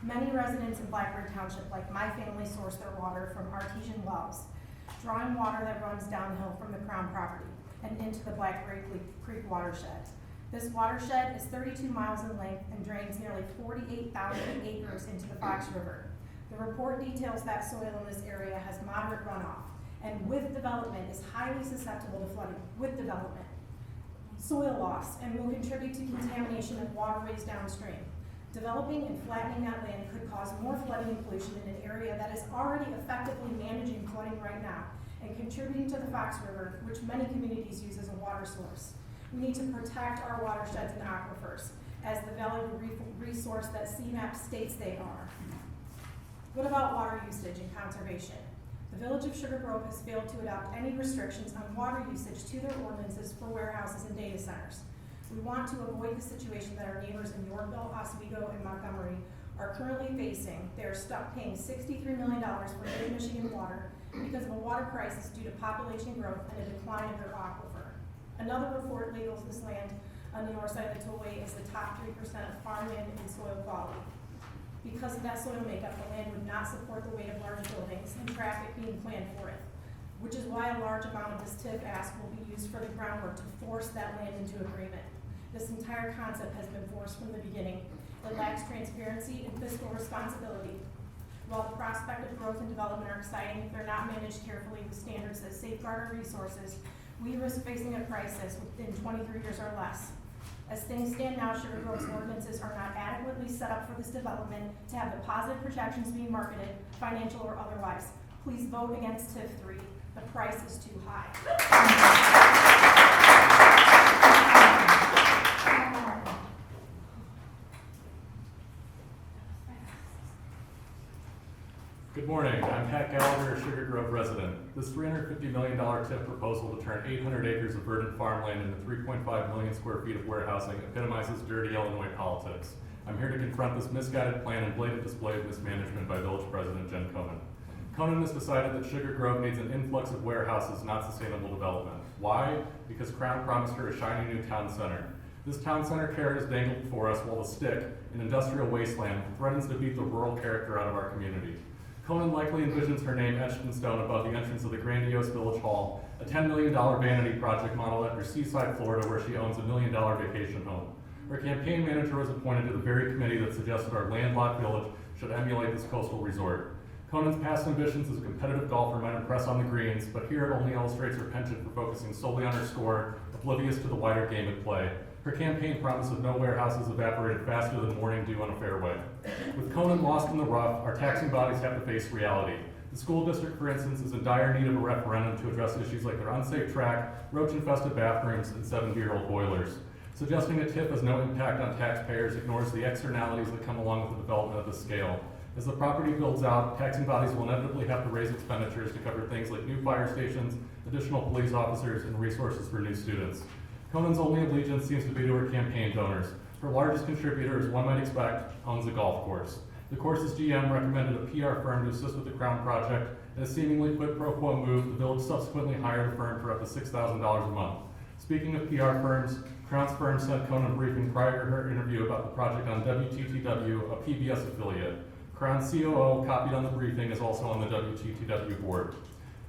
Many residents in Blackberry Township, like my family, source their water from artesian wells, drawing water that runs downhill from the Crown property and into the Blackberry Creek watershed. This watershed is 32 miles in length and drains nearly 48,000 acres into the Fox River. The report details that soil in this area has moderate runoff, and with development is highly susceptible to flooding with development, soil loss, and will contribute to contamination of waterways downstream. Developing and flattening that land could cause more flooding and pollution in an area that is already effectively managing flooding right now and contributing to the Fox River, which many communities use as a water source. We need to protect our watersheds and aquifers as the valuable resource that CMAP states they are. What about water usage and conservation? The Village of Sugar Grove has failed to adopt any restrictions on water usage to their ordinances for warehouses and data centers. We want to avoid the situation that our neighbors in Yorkville, Oswego, and Montgomery are currently facing. They are stuck paying $63 million for Lake Michigan water because of a water crisis due to population growth and a decline of their aquifer. Another report labels this land on the north side of the tollway is the top 3% of farmland and soil quality. Because of that soil makeup, the land would not support the weight of large buildings and traffic being planned for it, which is why a large amount of this TIF ask will be used for the groundwork to force that land into agreement. This entire concept has been forced from the beginning. It lacks transparency and fiscal responsibility. While the prospect of growth and development are exciting, if they're not managed carefully with standards that safeguard our resources, we risk facing a crisis within 23 years or less. As things stand now, Sugar Grove's ordinances are not adequately set up for this development to have the positive protections being marketed, financial or otherwise. Please vote against TIF 3. The price is too high. Good morning, I'm Pat Gallagher, a Sugar Grove resident. This $350 million TIF proposal to turn 800 acres of verdant farmland into 3.5 million square feet of warehousing epitomizes dirty Illinois politics. I'm here to confront this misguided plan and blatant display of mismanagement by Village President Jen Konen. Konen has decided that Sugar Grove needs an influx of warehouses, not sustainable development. Why? Because Crown promised her a shiny new town center. This town center carrot is dangled before us while the stick, an industrial wasteland, threatens to beat the rural character out of our community. Konen likely envisions her name etched in stone above the entrance of the grandiose Village Hall, a $10 million vanity project modeled after Seaside, Florida, where she owns a $1 million vacation home. Her campaign manager was appointed to the very committee that suggested our landlocked village should emulate this coastal resort. Konen's past ambitions as a competitive golfer might impress on the greens, but here it only illustrates her penchant for focusing solely on her score, oblivious to the wider game at play. Her campaign promise of no warehouses evaporated faster than morning dew on a fairway. With Konen lost in the rough, our taxing bodies have to face reality. The school district, for instance, is in dire need of a referendum to address issues like their unsafe track, roach-infested bathrooms, and 70-year-old boilers. Suggesting a TIF has no impact on taxpayers ignores the externalities that come along with the development of this scale. As the property builds out, taxing bodies will inevitably have to raise expenditures to cover things like new fire stations, additional police officers, and resources for new students. Konen's only allegiance seems to be to her campaign donors. Her largest contributor, as one might expect, owns a golf course. The course's GM recommended a PR firm to assist with the Crown project, and a seemingly quid pro quo move, the village subsequently hired a firm for up to $6,000 a month. Speaking of PR firms, Crown's firm sent Konen a briefing prior to her interview about the project on WTTW, a PBS affiliate. Crown's COO, copied on the briefing, is also on the WTTW board.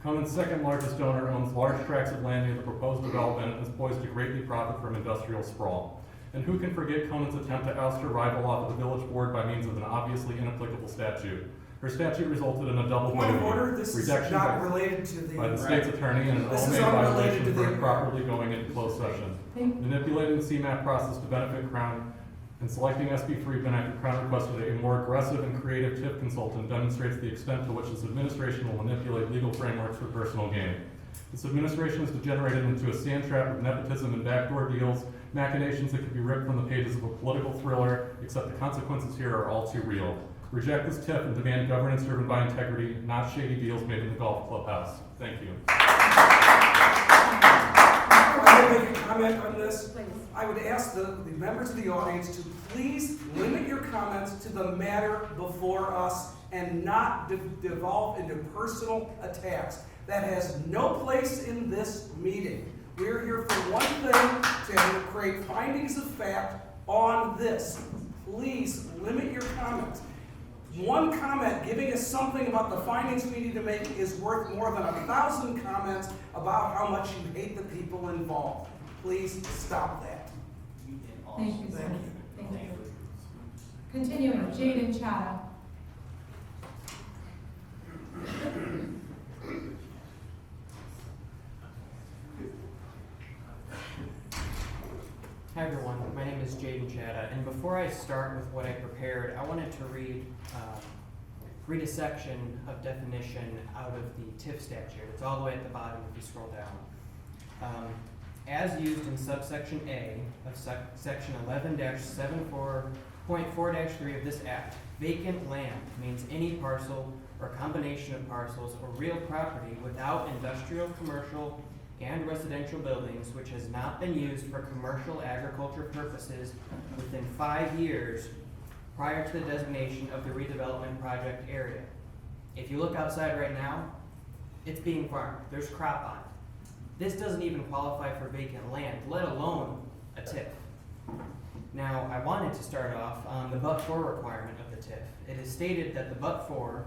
Konen's second largest donor owns large tracts of land near the proposed development and is poised to greatly profit from industrial sprawl. And who can forget Konen's attempt to oust her rival off of the village board by means of an obviously inapplicable statute? Her statute resulted in a double Point of order, this is rejection not related to the. by the state's attorney and an This is OMA unrelated violation to for the. improperly going into closed session. Manipulating the CMAP process to benefit Crown and selecting SB Friedman after Crown requested a more aggressive and creative TIF consultant demonstrates the extent to which this administration will manipulate legal frameworks for personal gain. This administration has degenerated into a sand trap of nepotism and backdoor deals, machinations that could be ripped from the pages of a political thriller, except the consequences here are all too real. Reject this TIF and demand governance driven by integrity, not shady deals made in the golf clubhouse. Thank you. I would make a comment on this. I would ask the members of the audience to please limit your comments to the matter before us and not devolve into personal attacks. That has no place in this meeting. We're here for one thing, to create findings of fact on this. Please limit your comments. One comment giving us something about the findings we need to make is worth more than 1,000 comments about how much you hate the people involved. Please stop that. Thank you, sir. Thank you. Continuing, Jaden Chada. Hi everyone, my name is Jaden Chada, and before I start with what I prepared, I wanted to read a section of definition out of the TIF statute. It's all the way at the bottom if you scroll down. As used in subsection A of section 11-74.4-3 of this act, vacant land means any parcel or combination of parcels or real property without industrial, commercial, and residential buildings which has not been used for commercial agriculture purposes within 5 years prior to the designation of the redevelopment project area. If you look outside right now, it's being farmed. There's crop on it. This doesn't even qualify for vacant land, let alone a TIF. Now, I wanted to start off on the but-for requirement of the TIF. It is stated that the but for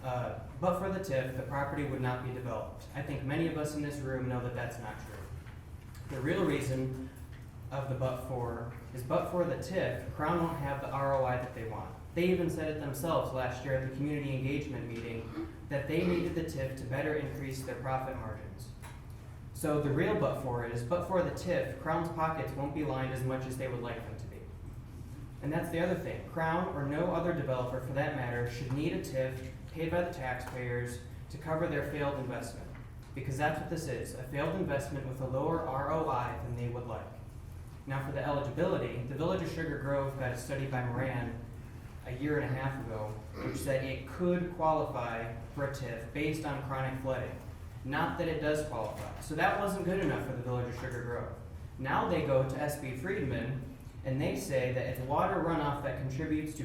the TIF, the property would not be developed. I think many of us in this room know that that's not true. The real reason of the but-for is but-for the TIF, Crown won't have the ROI that they want. They even said it themselves last year at the community engagement meeting that they needed the TIF to better increase their profit margins. So the real but-for is, but for the TIF, Crown's pockets won't be lined as much as they would like them to be. And that's the other thing. Crown, or no other developer for that matter, should need a TIF paid by the taxpayers to cover their failed investment. Because that's what this is, a failed investment with a lower ROI than they would like. Now for the eligibility, the Village of Sugar Grove got a study by Moran a year and a half ago, which said it could qualify for a TIF based on chronic flooding. Not that it does qualify. So that wasn't good enough for the Village of Sugar Grove. Now they go to SB Friedman and they say that if water runoff that contributes to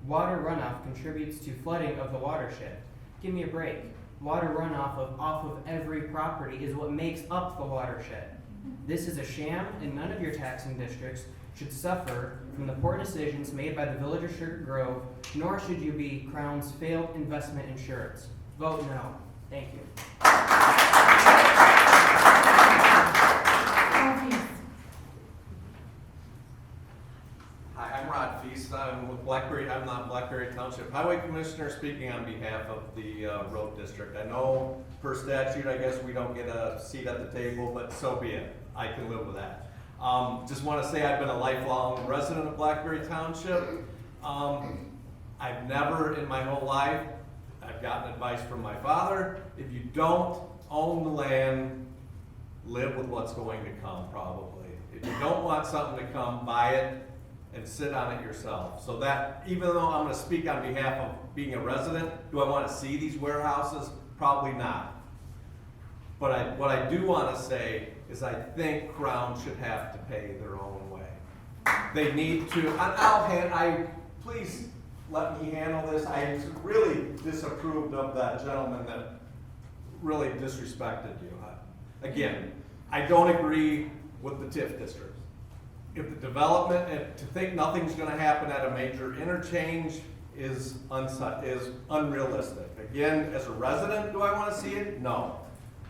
water runoff contributes to flooding of the watershed. Give me a break. Water runoff off of every property is what makes up the watershed. This is a sham, and none of your taxing districts should suffer from the poor decisions made by the Village of Sugar Grove, nor should you be Crown's failed investment insurance. Vote no. Thank you. Hi, I'm Rod Feast. I'm with I'm not Blackberry Township Highway Commissioner, speaking on behalf of the road district. I know per statute, I guess we don't get a seat at the table, but so be it. I can live with that. Just want to say I've been a lifelong resident of Blackberry Township. I've never in my whole life, I've gotten advice from my father, if you don't own the land, live with what's going to come probably. If you don't want something to come, buy it and sit on it yourself. So that, even though I'm going to speak on behalf of being a resident, do I want to see these warehouses? Probably not. But what I do want to say is I think Crown should have to pay their own way. They need to, please let me handle this. I really disapproved of that gentleman that really disrespected you. Again, I don't agree with the TIF district. If the development, to think nothing's going to happen at a major interchange is unrealistic. Again, as a resident, do I want to see it? No.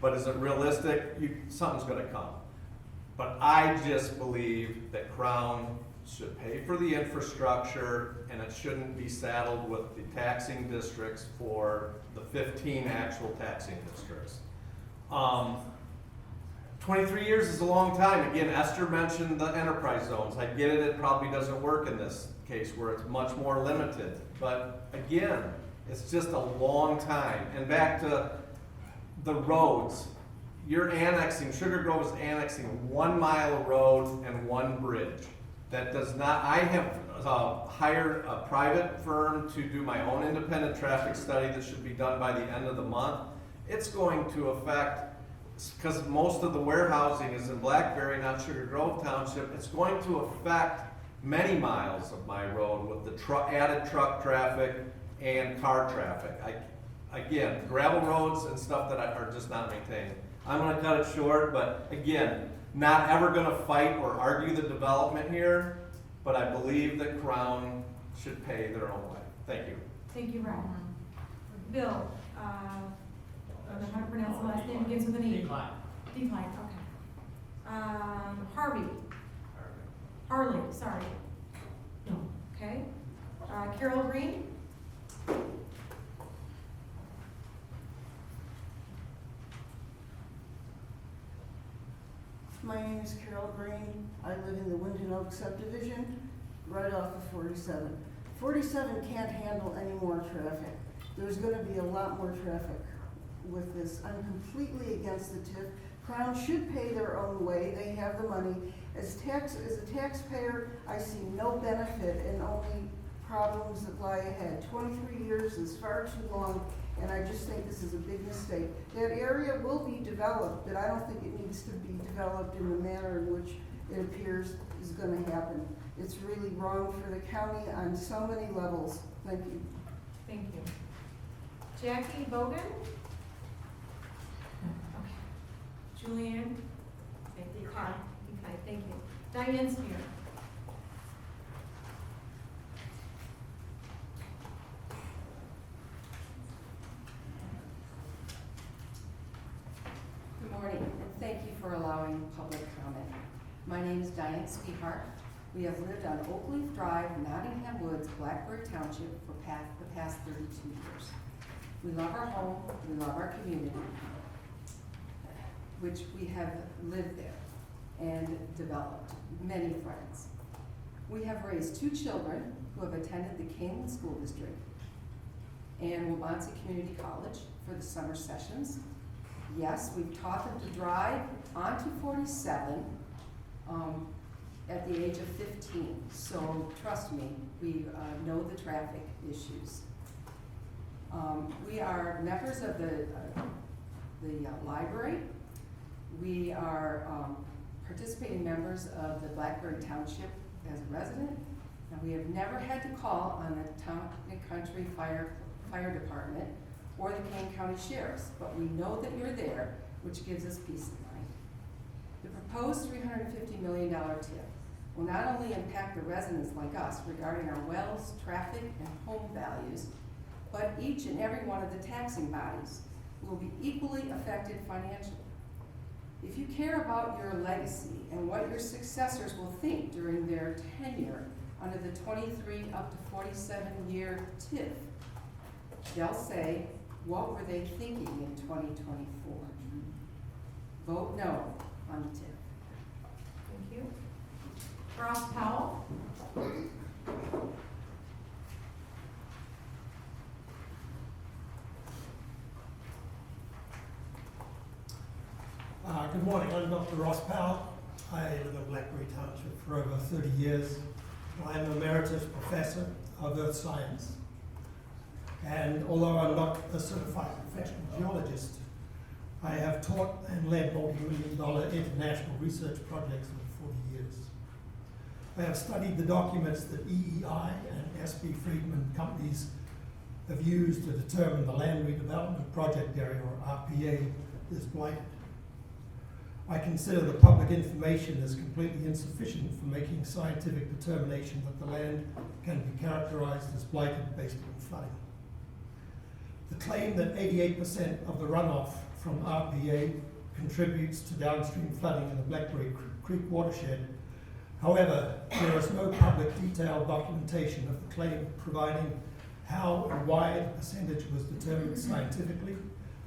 But is it realistic? Something's going to come. But I just believe that Crown should pay for the infrastructure, and it shouldn't be saddled with the taxing districts for the 15 actual taxing districts. 23 years is a long time. Again, Esther mentioned the enterprise zones. I get it, it probably doesn't work in this case where it's much more limited. But again, it's just a long time. And back to the roads. You're annexing, Sugar Grove is annexing 1 mile of road and 1 bridge. That does not, I have hired a private firm to do my own independent traffic study that should be done by the end of the month. It's going to affect, because most of the warehousing is in Blackberry, not Sugar Grove Township, it's going to affect many miles of my road with the added truck traffic and car traffic. Again, gravel roads and stuff that are just not maintained. I'm going to cut it short, but again, not ever going to fight or argue the development here, but I believe that Crown should pay their own way. Thank you. Thank you, Ron. Bill, I don't know how to pronounce the last name, begins with an E. Decline. Decline, okay. Harley, sorry. No, okay. Carol Green? My name is Carol Green. I live in the Winton Oak subdivision, right off of 47. 47 can't handle any more traffic. There's going to be a lot more traffic with this. I'm completely against the TIF. Crown should pay their own way. They have the money. As a taxpayer, I see no benefit and only problems that lie ahead. 23 years is far too long, and I just think this is a big mistake. That area will be developed, but I don't think it needs to be developed in the manner in which it appears is going to happen. It's really wrong for the county on so many levels. Thank you. Thank you. Jackie Bogan? Okay. Julianne? Decline. Thank you. Diane Spear. Good morning, and thank you for allowing public comment. My name is Diane Speehart. We have lived on Oak Leaf Drive, Nottingham Woods, Blackbird Township for the past 32 years. We love our home, we love our community, which we have lived there and developed many friends. We have raised 2 children who have attended the Kingwood School District and Wabansie Community College for the summer sessions. Yes, we've taught them to drive onto 47 at the age of 15. So trust me, we know the traffic issues. We are members of the library. We are participating members of the Blackberry Township as a resident. And we have never had to call on the Town and Country Fire Department or the Kane County Sheriffs, but we know that you're there, which gives us peace of mind. The proposed $350 million TIF will not only impact the residents like us regarding our wells, traffic, and home values, but each and every one of the taxing bodies will be equally affected financially. If you care about your legacy and what your successors will think during their tenure under the 23 up to 47-year TIF, they'll say, what were they thinking in 2024? Vote no on the TIF. Thank you. Ross Powell. Good morning, I'm Dr. Ross Powell. I live in Blackberry Township for over 30 years. I am emeritus professor of earth science. And although I'm not a certified professional geologist, I have taught and led multi-million-dollar international research projects for 40 years. I have studied the documents that EEI and S.B. Friedman companies have used to determine the Land Redevelopment Project Area, or RPA, is blighted. I consider the public information as completely insufficient for making scientific determination that the land can be characterized as blighted based on flooding. The claim that 88% of the runoff from RPA contributes to downstream flooding in the Blackberry Creek watershed. However, there is no public detailed documentation of the claim providing how and why the percentage was determined scientifically.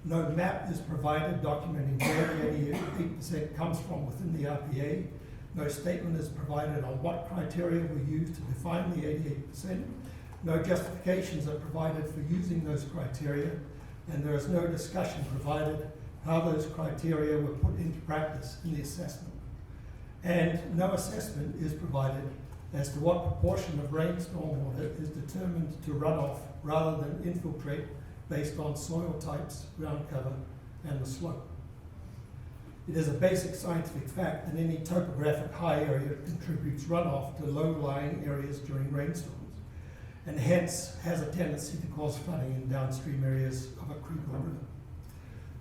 No map is provided documenting where the 88% comes from within the RPA. No statement is provided on what criteria were used to define the 88%. No justifications are provided for using those criteria, and there is no discussion provided how those criteria were put into practice in the assessment. And no assessment is provided as to what proportion of rainstorm water is determined to run off rather than infiltrate based on soil types, ground cover, and the slope. It is a basic scientific fact that any topographic high area contributes runoff to low-lying areas during rainstorms, and hence has a tendency to cause flooding in downstream areas of a creek or river.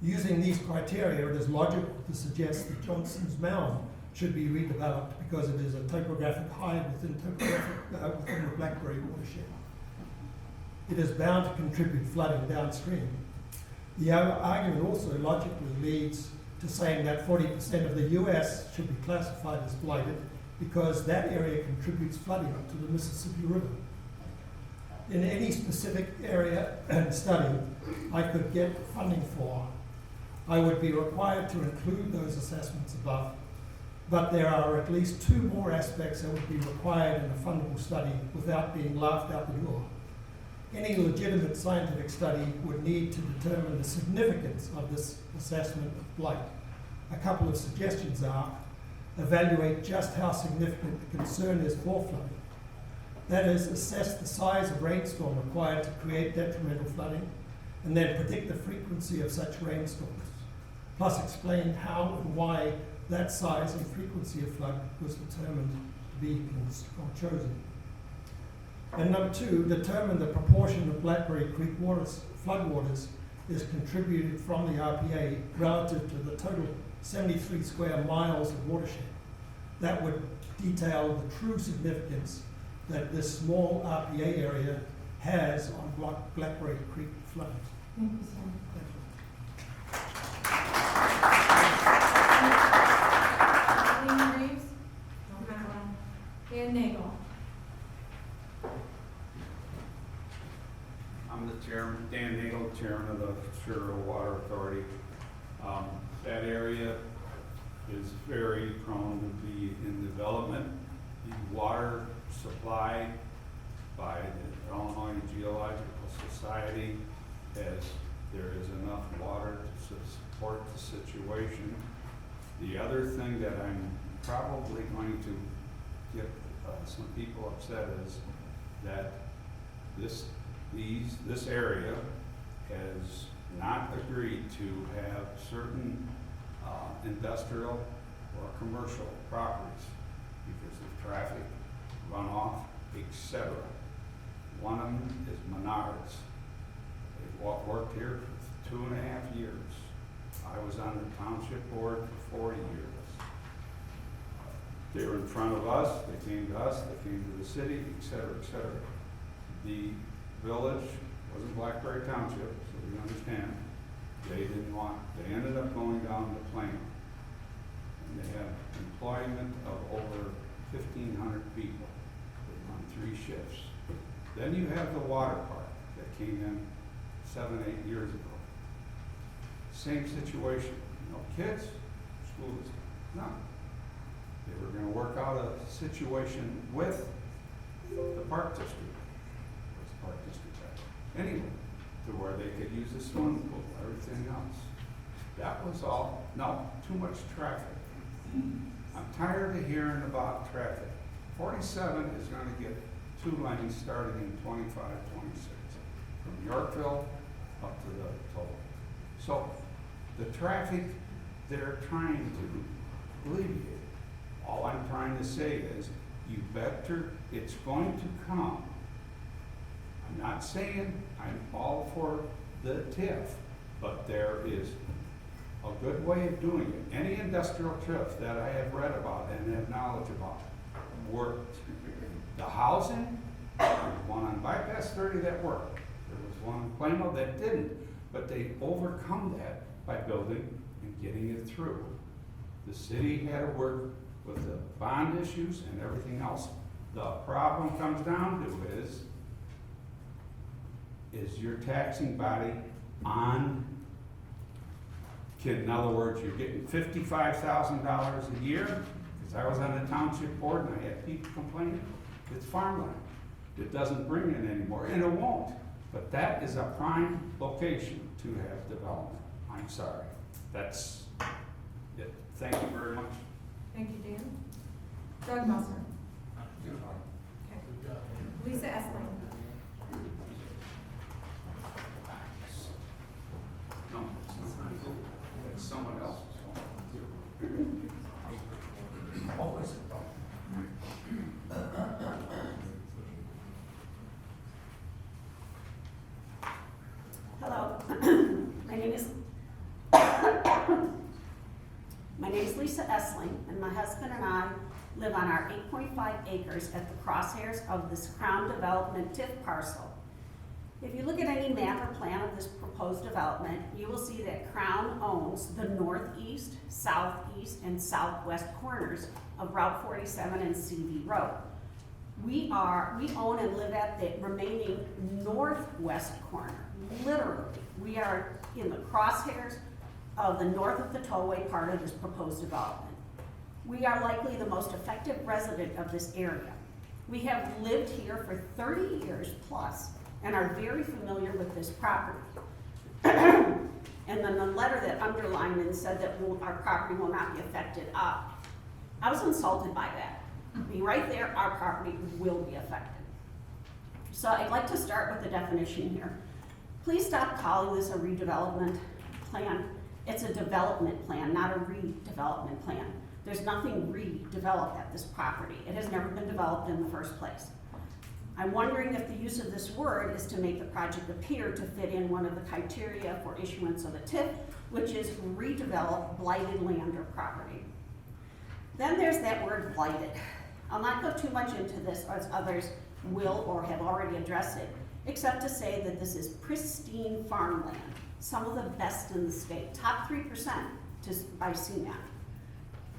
Using these criteria, it is logical to suggest that Johnson's Mound should be redeveloped because it is a topographic high within the Blackberry watershed. It is bound to contribute flooding downstream. The argument also logically leads to saying that 40% of the US should be classified as blighted because that area contributes flooding up to the Mississippi River. In any specific area and study I could get funding for, I would be required to include those assessments above, but there are at least 2 more aspects that would be required in a fundable study without being laughed out the door. Any legitimate scientific study would need to determine the significance of this assessment of blight. A couple of suggestions are: evaluate just how significant the concern is for flooding. That is, assess the size of rainstorm required to create detrimental flooding, and then predict the frequency of such rainstorms. Plus explain how and why that size and frequency of flood was determined to be chosen. And number 2, determine the proportion of Blackberry Creek floodwaters is contributed from the RPA relative to the total 73 square miles of watershed. That would detail the true significance that this small RPA area has on Blackberry Creek flooding. Thank you, sir. Thank you. Eileen Reeves? Dan Nagel? I'm the chairman, Dan Nagel, chairman of the Sugar Water Authority. That area is very prone to be in development. The water supply by the Illinois Geological Society there is enough water to support the situation. The other thing that I'm probably going to get some people upset is that this area has not agreed to have certain industrial or commercial properties because of traffic, runoff, etc. One of them is Menards. They've worked here for 2.5 years. I was on the township board for 40 years. They were in front of us, they came to us, they came to the city, etc., etc. The village wasn't Blackberry Township, so we understand. They ended up going down to Plano. And they have employment of over 1,500 people. They run 3 shifts. Then you have the water park that came in 7, 8 years ago. Same situation. No kids, schools, none. They were gonna work out a situation with the park district. What's the park district at? Anyway, to where they could use the swimming pool, everything else. That was all, no, too much traffic. I'm tired of hearing about traffic. 47 is gonna get 2 lanes starting in 25, 26, from Yorkville up to the toll. So the traffic they're trying to alleviate. All I'm trying to say is, you better, it's going to come. I'm not saying I'm all for the TIF, but there is a good way of doing it. Any industrial TIF that I have read about and have knowledge about worked. The housing, there was one on Bypass 30 that worked. There was one in Plano that didn't, but they overcome that by building and getting it through. The city had to work with the bond issues and everything else. The problem comes down to is your taxing body on, in other words, you're getting $55,000 a year, because I was on the township board and I had people complaining, it's farmland. It doesn't bring in anymore, and it won't. But that is a prime location to have development. I'm sorry. That's it. Thank you very much. Thank you, Dan. Doug Musser. Okay. Lisa Essling. No, it's someone else's phone. Oh, is it? Hello. My name is Lisa Essling, and my husband and I live on our 8.5 acres at the crosshairs of this Crown Development TIF parcel. If you look at any map or plan of this proposed development, you will see that Crown owns the northeast, southeast, and southwest corners of Route 47 and CV Road. We own and live at the remaining northwest corner. Literally, we are in the crosshairs of the north of the tollway part of this proposed development. We are likely the most effective resident of this area. We have lived here for 30 years plus and are very familiar with this property. And then the letter that underlined and said that our property will not be affected, I was insulted by that. I mean, right there, our property will be affected. So I'd like to start with the definition here. Please stop calling this a redevelopment plan. It's a development plan, not a redevelopment plan. There's nothing redeveloped at this property. It has never been developed in the first place. I'm wondering if the use of this word is to make the project appear to fit in one of the criteria for issuance of a TIF, which is redevelop blighted land or property. Then there's that word blighted. I'll not go too much into this, as others will or have already addressed it, except to say that this is pristine farmland, some of the best in the state, top 3% by CMAQ.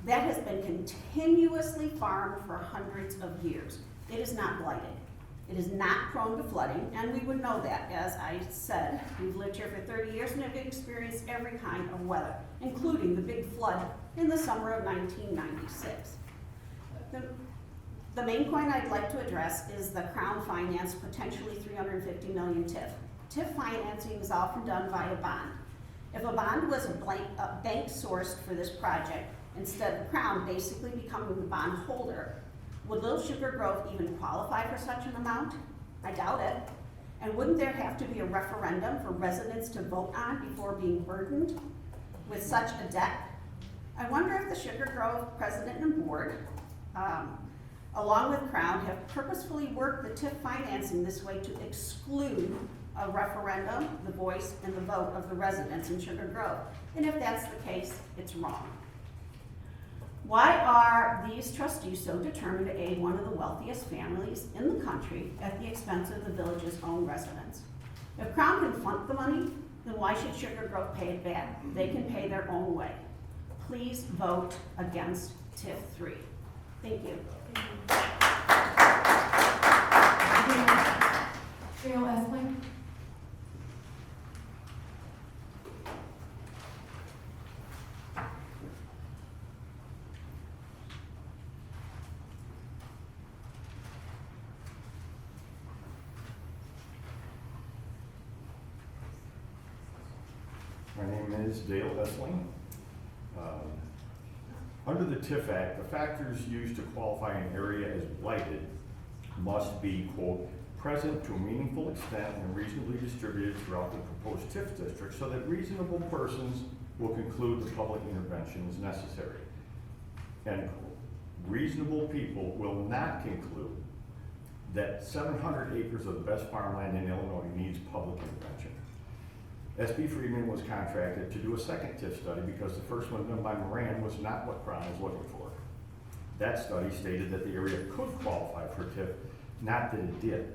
That has been continuously farmed for hundreds of years. It is not blighted. It is not prone to flooding, and we would know that. As I said, we've lived here for 30 years and have experienced every kind of weather, including the big flood in the summer of 1996. The main point I'd like to address is the Crown Finance potentially $350 million TIF. TIF financing is often done via bond. If a bond was a bank sourced for this project, instead of Crown basically becoming the bond holder, would Little Sugar Grove even qualify for such an amount? I doubt it. And wouldn't there have to be a referendum for residents to vote on before being burdened with such a debt? I wonder if the Sugar Grove president and board, along with Crown, have purposefully worked the TIF financing this way to exclude a referendum, the voice, and the vote of the residents in Sugar Grove. And if that's the case, it's wrong. Why are these trustees so determined to aid one of the wealthiest families in the country at the expense of the village's own residents? If Crown can fund the money, then why should Sugar Grove pay it back? They can pay their own way. Please vote against TIF 3. Thank you. Gail Essling. My name is Dale Essling. Under the TIF Act, the factors used to qualify an area as blighted must be, quote, present to a meaningful extent and reasonably distributed throughout the proposed TIF district so that reasonable persons will conclude the public intervention is necessary, end quote. Reasonable people will not conclude that 700 acres of the best farmland in Illinois needs public intervention. SB Friedman was contracted to do a second TIF study because the first one done by Moran was not what Crown was looking for. That study stated that the area could qualify for TIF, not that it did.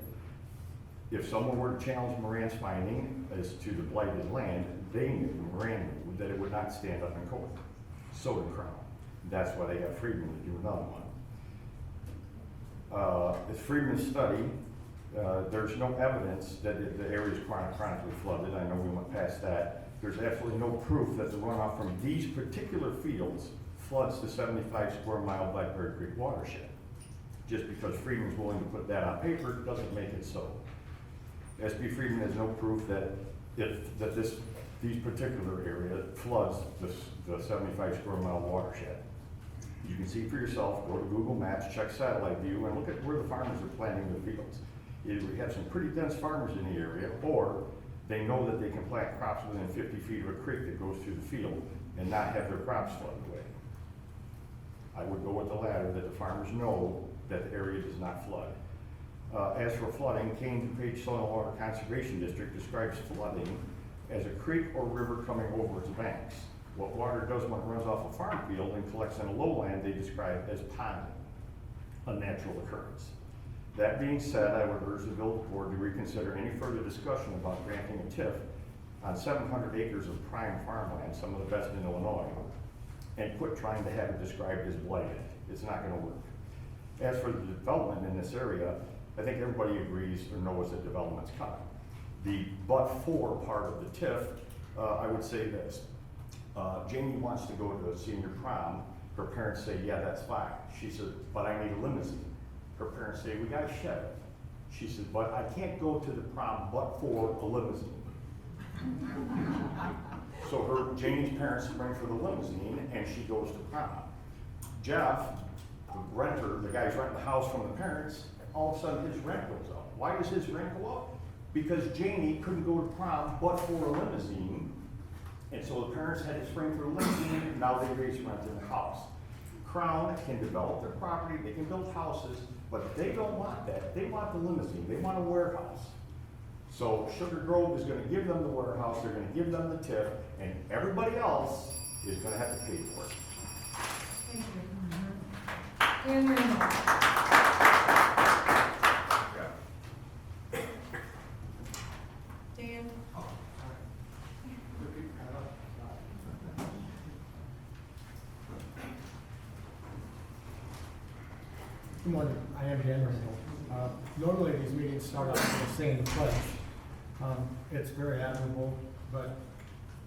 If someone were to challenge Moran's finding as to the blighted land, they knew, Moran knew, that it would not stand up in court. So did Crown. That's why they got Friedman to do another one. As Friedman's study, there's no evidence that the area is chronically flooded. I know we went past that. There's absolutely no proof that the runoff from these particular fields floods the 75 square mile Blackberry Creek watershed. Just because Friedman's willing to put that on paper doesn't make it so. SB Friedman has no proof that these particular area floods the 75 square mile watershed. You can see for yourself, go to Google Maps, check satellite view, and look at where the farmers are planting their fields. Either we have some pretty dense farmers in the area, or they know that they can plant crops within 50 feet of a creek that goes through the field and not have their crops flooded away. I would go with the latter, that the farmers know that the area does not flood. As for flooding, Kane DuPage Soil and Water Conservation District describes flooding as a creek or river coming over its banks. What water does when it runs off a farm field and collects on a lowland, they describe as ponding, a natural occurrence. That being said, I would urge the village board to reconsider any further discussion about granting a TIF on 700 acres of prime farmland, some of the best in Illinois, and quit trying to have it described as blighted. It's not going to work. As for the development in this area, I think everybody agrees or knows that development's coming. The but-for part of the TIF, I would say this. Jamie wants to go to a senior prom. Her parents say, yeah, that's fine. She said, but I need a limousine. Her parents say, we got a Chevy. She said, but I can't go to the prom but for a limousine. So Jamie's parents spring for the limousine and she goes to prom. Jeff, the renter, the guy who's renting the house from the parents, all of a sudden his rent goes up. Why does his rent go up? Because Jamie couldn't go to prom but for a limousine. And so the parents had to spring for a limousine, and now they raise rent in the house. Crown can develop their property, they can build houses, but they don't want that. They want the limousine, they want a warehouse. So Sugar Grove is gonna give them the warehouse, they're gonna give them the TIF, and everybody else is gonna have to pay for it. Thank you. And Randall. Dan? Good morning, I am Dan Randall. Normally these meetings start off with saying the pledge. It's very admirable, but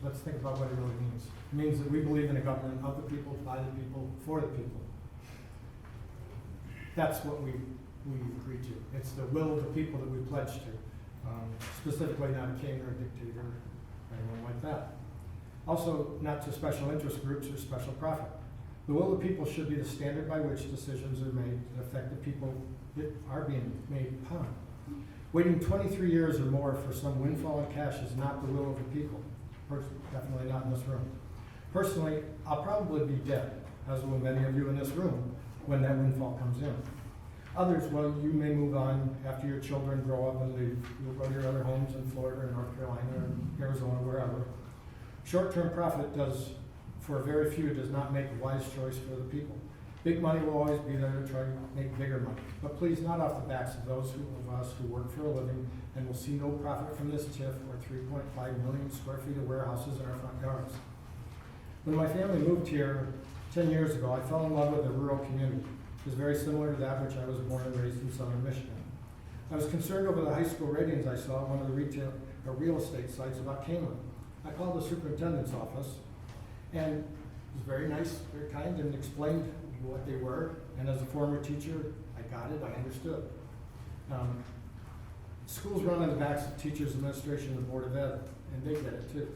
let's think about what it really means. It means that we believe in a government of the people, by the people, for the people. That's what we agree to. It's the will of the people that we pledge to. Specifically not a king or a dictator or anyone like that. Also, not to special interest groups or special profit. The will of the people should be the standard by which decisions are made that affect the people that are being made upon. Waiting 23 years or more for some windfall in cash is not the will of the people. Definitely not in this room. Personally, I'll probably be dead, as will many of you in this room, when that windfall comes in. Others, well, you may move on after your children grow up and leave. You'll go to your other homes in Florida or North Carolina or Arizona, wherever. Short-term profit does, for very few, does not make a wise choice for the people. Big money will always be there to try to make bigger money. But please, not off the backs of those of us who work for a living and will see no profit from this TIF or 3.5 million square feet of warehouses in our front yards. When my family moved here 10 years ago, I fell in love with the rural community. It was very similar to that which I was born and raised in southern Michigan. I was concerned over the high school ratings I saw at one of the real estate sites about Kingman. I called the superintendent's office, and he was very nice, very kind, and explained what they were. And as a former teacher, I got it, I understood. Schools run on the backs of teachers, administration, and the Board of Ed, and they get it too.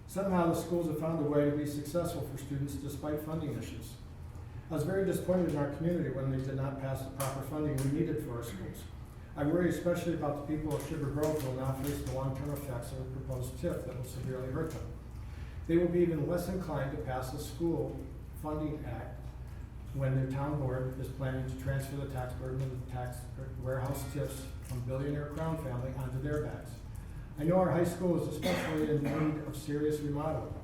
Somehow the schools have found a way to be successful for students despite funding issues. I was very disappointed in our community when they did not pass the proper funding we needed for our schools. I worry especially about the people of Sugar Grove who will now face the long-term effects of the proposed TIF that will severely hurt them. They will be even less inclined to pass a school funding act when their town board is planning to transfer the tax burden of the tax warehouse TIFs from billionaire Crown family onto their backs. I know our high school is especially in need of serious remodeling.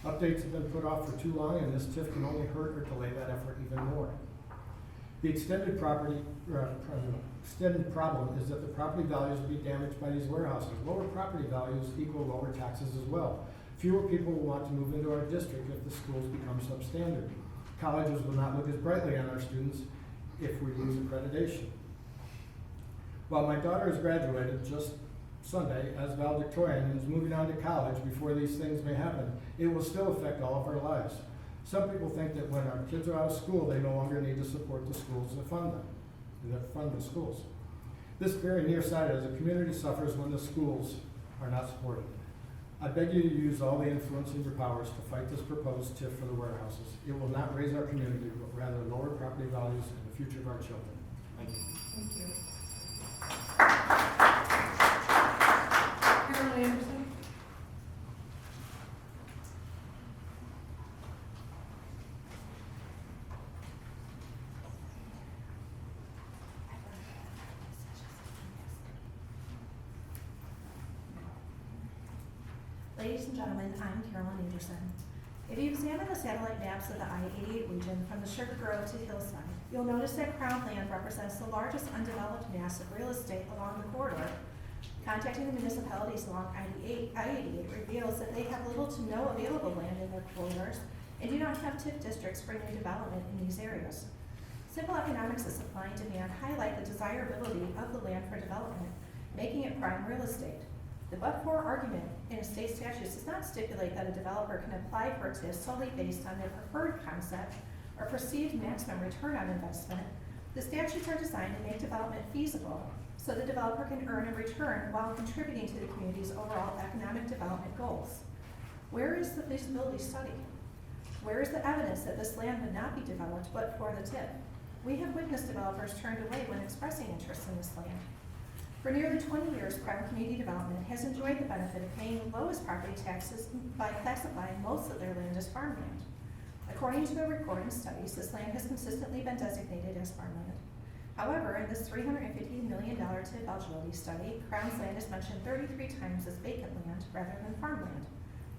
Updates have been put off for too long, and this TIF can only hurt or delay that effort even more. The extended problem is that the property values will be damaged by these warehouses. Lower property values equal lower taxes as well. Fewer people will want to move into our district if the schools become substandard. Colleges will not look as brightly on our students if we lose accreditation. While my daughter has graduated just Sunday as valedictorian and is moving on to college before these things may happen, it will still affect all of our lives. Some people think that when our kids are out of school, they no longer need to support the schools that fund them, that fund the schools. This very nearsighted as a community suffers when the schools are not supported. I beg you to use all the influence in your powers to fight this proposed TIF for the warehouses. It will not raise our community, but rather lower property values and the future of our children. Thank you. Thank you. Carolyn Anderson? Ladies and gentlemen, I'm Carolyn Anderson. If you examine the satellite maps of the I-88 region from the Sugar Grove to Hillside, you'll notice that Crown Land represents the largest undeveloped mass of real estate along the corridor. Contacting the municipalities along I-88 reveals that they have little to no available land in their corridors and do not have TIF districts for new development in these areas. Simple economics of supply and demand highlight the desirability of the land for development, making it prime real estate. The but-for argument in state statutes does not stipulate that a developer can apply for a TIF solely based on their preferred concept or perceived maximum return on investment. The statutes are designed to make development feasible so the developer can earn a return while contributing to the community's overall economic development goals. Where is the feasibility study? Where is the evidence that this land would not be developed but for the TIF? We have witnessed developers turned away when expressing interest in this land. For nearly 20 years, Crown Community Development has enjoyed the benefit of paying the lowest property taxes by classifying most of their land as farmland. According to a report and studies, this land has consistently been designated as farmland. However, in this $350 million TIF eligibility study, Crown's land is mentioned 33 times as vacant land rather than farmland.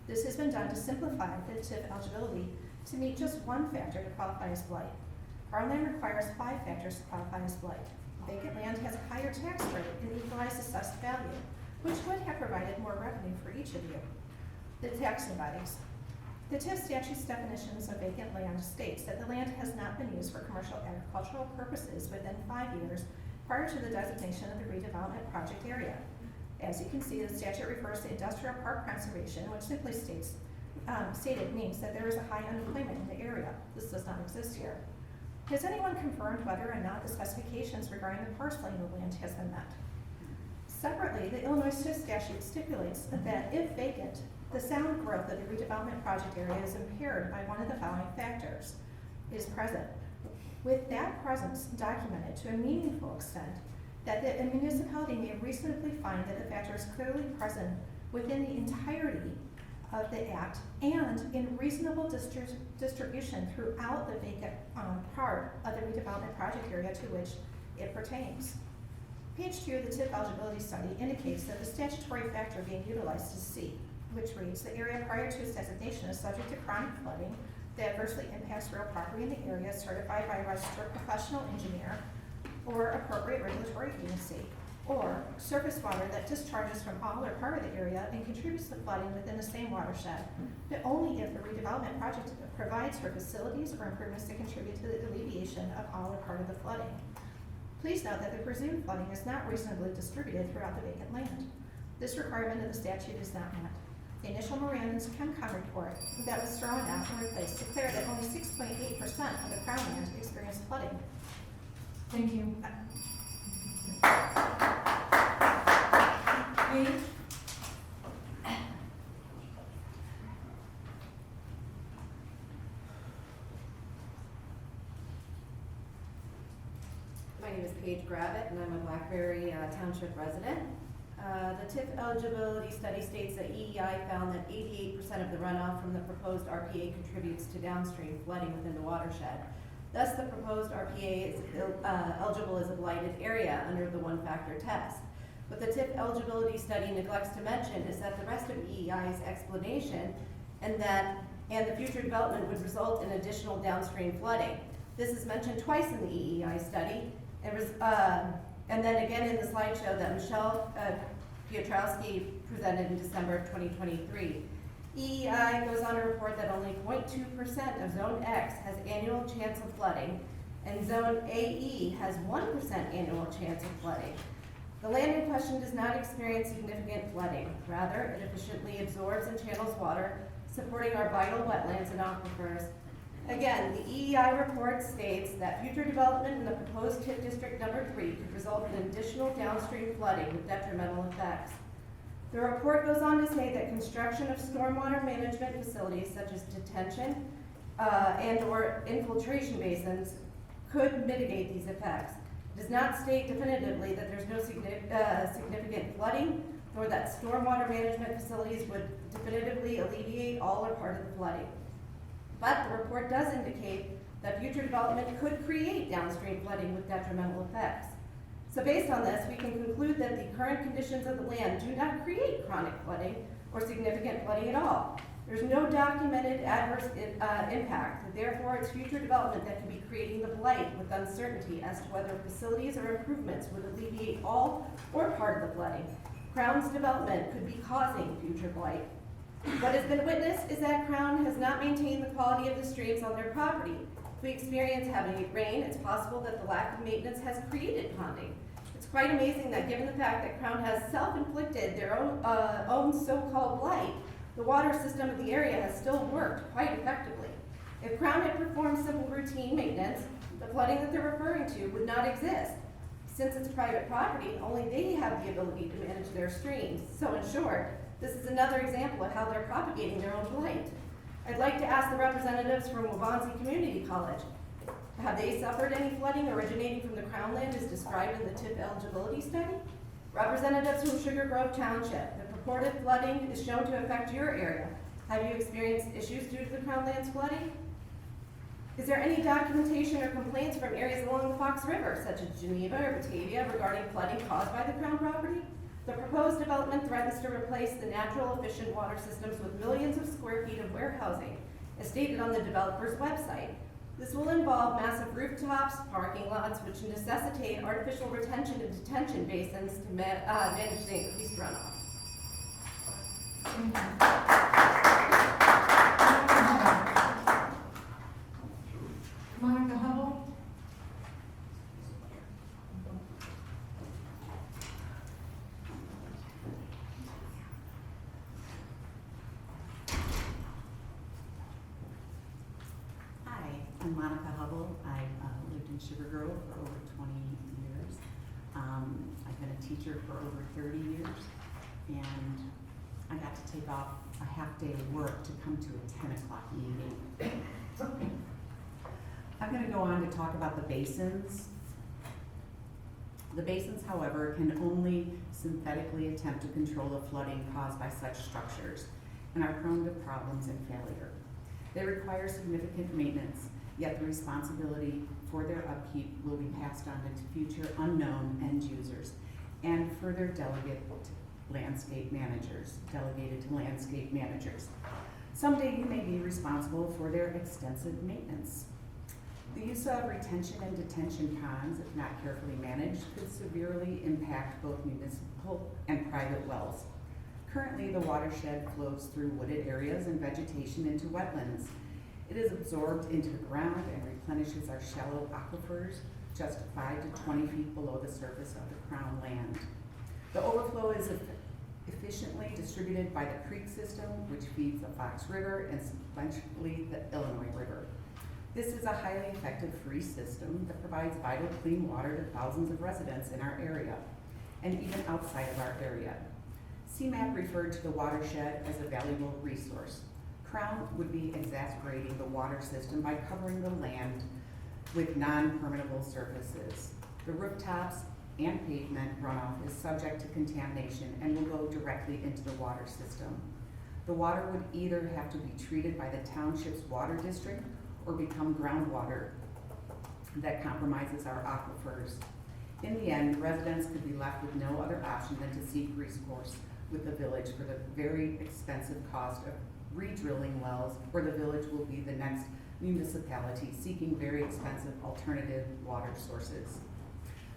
This has been done to simplify the TIF eligibility to meet just one factor to qualify as blight. Farmland requires 5 factors to qualify as blight. Vacant land has a higher tax rate and equalized assessed value, which would have provided more revenue for each of you, the taxing bodies. The TIF statute's definitions of vacant land states that the land has not been used for commercial agricultural purposes within 5 years prior to the designation of the redevelopment project area. As you can see, the statute refers to industrial park conservation, which simply stated means that there is a high unemployment in the area. This does not exist here. Has anyone confirmed whether or not the specifications regarding the parceling of the land has been met? Separately, the Illinois TIF statute stipulates that if vacant, the sound growth of the redevelopment project area is impaired by one of the following factors is present. With that presence documented to a meaningful extent, that the municipality may reasonably find that the factor is clearly present within the entirety of the act and in reasonable distribution throughout the vacant part of the redevelopment project area to which it pertains. Page 2 of the TIF eligibility study indicates that the statutory factor being utilized is C, which reads the area prior to its designation is subject to chronic flooding that adversely impacts real property in the area certified by a registered professional engineer or appropriate regulatory agency, or surface water that discharges from all or part of the area and contributes to flooding within the same watershed, but only if the redevelopment project provides for facilities or improvements to contribute to the alleviation of all or part of the flooding. Please note that the presumed flooding is not reasonably distributed throughout the vacant land. This requirement of the statute is not met. The initial Moran's ChemCom report that was thrown out and replaced declared that only 6.8% of the Crown land experienced flooding. Thank you. Paige? My name is Paige Gravitt, and I'm a Blackberry Township resident. The TIF eligibility study states that EEI found that 88% of the runoff from the proposed RPA contributes to downstream flooding within the watershed. Thus, the proposed RPA is eligible as a blighted area under the one-factor test. What the TIF eligibility study neglects to mention is that the rest of EEI's explanation and the future development would result in additional downstream flooding. This is mentioned twice in the EEI study, and then again in the slideshow that Michelle Piotrowski presented in December of 2023. EEI goes on to report that only 0.2% of Zone X has annual chance of flooding, and Zone AE has 1% annual chance of flooding. The land in question does not experience significant flooding. Rather, it efficiently absorbs and channels water, supporting our vital wetlands and aquifers. Again, the EEI report states that future development in the proposed TIF District Number 3 could result in additional downstream flooding with detrimental effects. The report goes on to say that construction of stormwater management facilities such as detention and or infiltration basins could mitigate these effects. It does not state definitively that there's no significant flooding, nor that stormwater management facilities would definitively alleviate all or part of the flooding. But the report does indicate that future development could create downstream flooding with detrimental effects. So based on this, we can conclude that the current conditions of the land do not create chronic flooding or significant flooding at all. There's no documented adverse impact. Therefore, it's future development that could be creating the blight with uncertainty as to whether facilities or improvements would alleviate all or part of the flooding. Crown's development could be causing future blight. What has been witnessed is that Crown has not maintained the quality of the streams on their property. If we experience heavy rain, it's possible that the lack of maintenance has created ponding. It's quite amazing that given the fact that Crown has self-inflicted their own so-called blight, the water system of the area has still worked quite effectively. If Crown had performed simple routine maintenance, the flooding that they're referring to would not exist. Since it's private property, only they have the ability to manage their streams. So in short, this is another example of how they're propagating their own blight. I'd like to ask the representatives from Waubonsee Community College, have they suffered any flooding originating from the Crown land as described in the TIF eligibility study? Representatives from Sugar Grove Township, the purported flooding is shown to affect your area. Have you experienced issues due to the Crown land's flooding? Is there any documentation or complaints from areas along the Fox River, such as Geneva or Batavia, regarding flooding caused by the Crown property? The proposed development threatens to replace the natural efficient water systems with millions of square feet of warehousing, as stated on the developer's website. This will involve massive rooftops, parking lots, which necessitate artificial retention and detention basins to manage the increased runoff. Monica Hubble. Hi, I'm Monica Hubble. I've lived in Sugar Grove for over 20 years. I've been a teacher for over 30 years, and I got to take off a half day of work to come to a 10 o'clock meeting. I'm going to go on to talk about the basins. The basins, however, can only synthetically attempt to control the flooding caused by such structures and are prone to problems and failure. They require significant maintenance, yet the responsibility for their upkeep will be passed on to future unknown end users and further delegated to landscape managers. Someday you may be responsible for their extensive maintenance. The use of retention and detention ponds, if not carefully managed, could severely impact both municipal and private wells. Currently, the watershed flows through wooded areas and vegetation into wetlands. It is absorbed into the ground and replenishes our shallow aquifers just 5 to 20 feet below the surface of the crown land. The overflow is efficiently distributed by the creek system, which feeds the Fox River and sequentially the Illinois River. This is a highly effective free system that provides vital clean water to thousands of residents in our area and even outside of our area. CMAP referred to the watershed as a valuable resource. Crown would be exacerbating the water system by covering the land with non-permeable surfaces. The rooftops and pavement runoff is subject to contamination and will go directly into the water system. The water would either have to be treated by the township's water district or become groundwater that compromises our aquifers. In the end, residents could be left with no other option than to seek recourse with the village for the very expensive cost of re-drilling wells, or the village will be the next municipality seeking very expensive alternative water sources.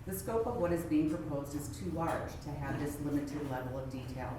The scope of what is being proposed is too large to have this limited level of detail.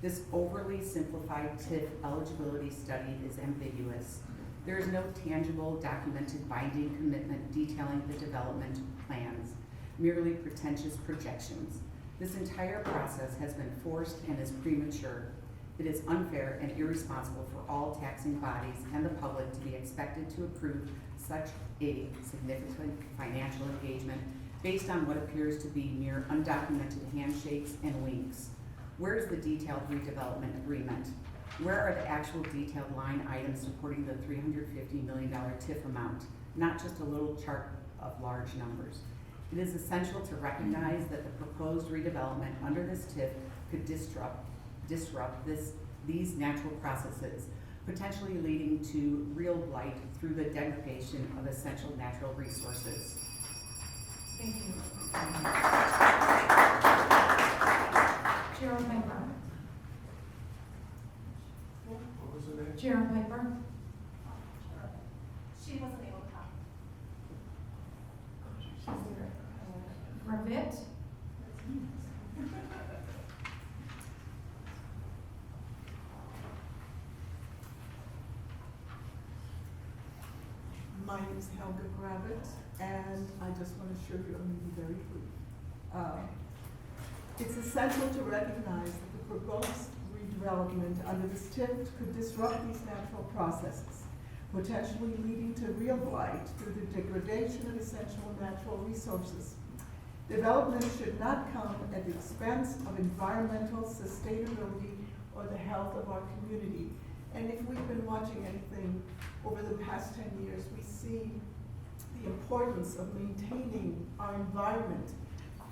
This overly simplified TIF eligibility study is ambiguous. There is no tangible, documented, binding commitment detailing the development plans, merely pretentious projections. This entire process has been forced and is premature. It is unfair and irresponsible for all taxing bodies and the public to be expected to approve such a significant financial engagement based on what appears to be mere undocumented handshakes and winks. Where is the detailed redevelopment agreement? Where are the actual detailed line items supporting the $350 million TIF amount, not just a little chart of large numbers? It is essential to recognize that the proposed redevelopment under this TIF could disrupt these natural processes, potentially leading to real blight through the degradation of essential natural resources. Thank you. Gerald Piper. What was the name? Gerald Piper. She wasn't able to come. Gravit. My name is Helga Gravit, and I just want to show you, I'm going to be very brief. It's essential to recognize that the proposed redevelopment under this TIF could disrupt these natural processes, potentially leading to real blight through the degradation of essential natural resources. Development should not come at the expense of environmental sustainability or the health of our community. And if we've been watching anything over the past 10 years, we see the importance of maintaining our environment,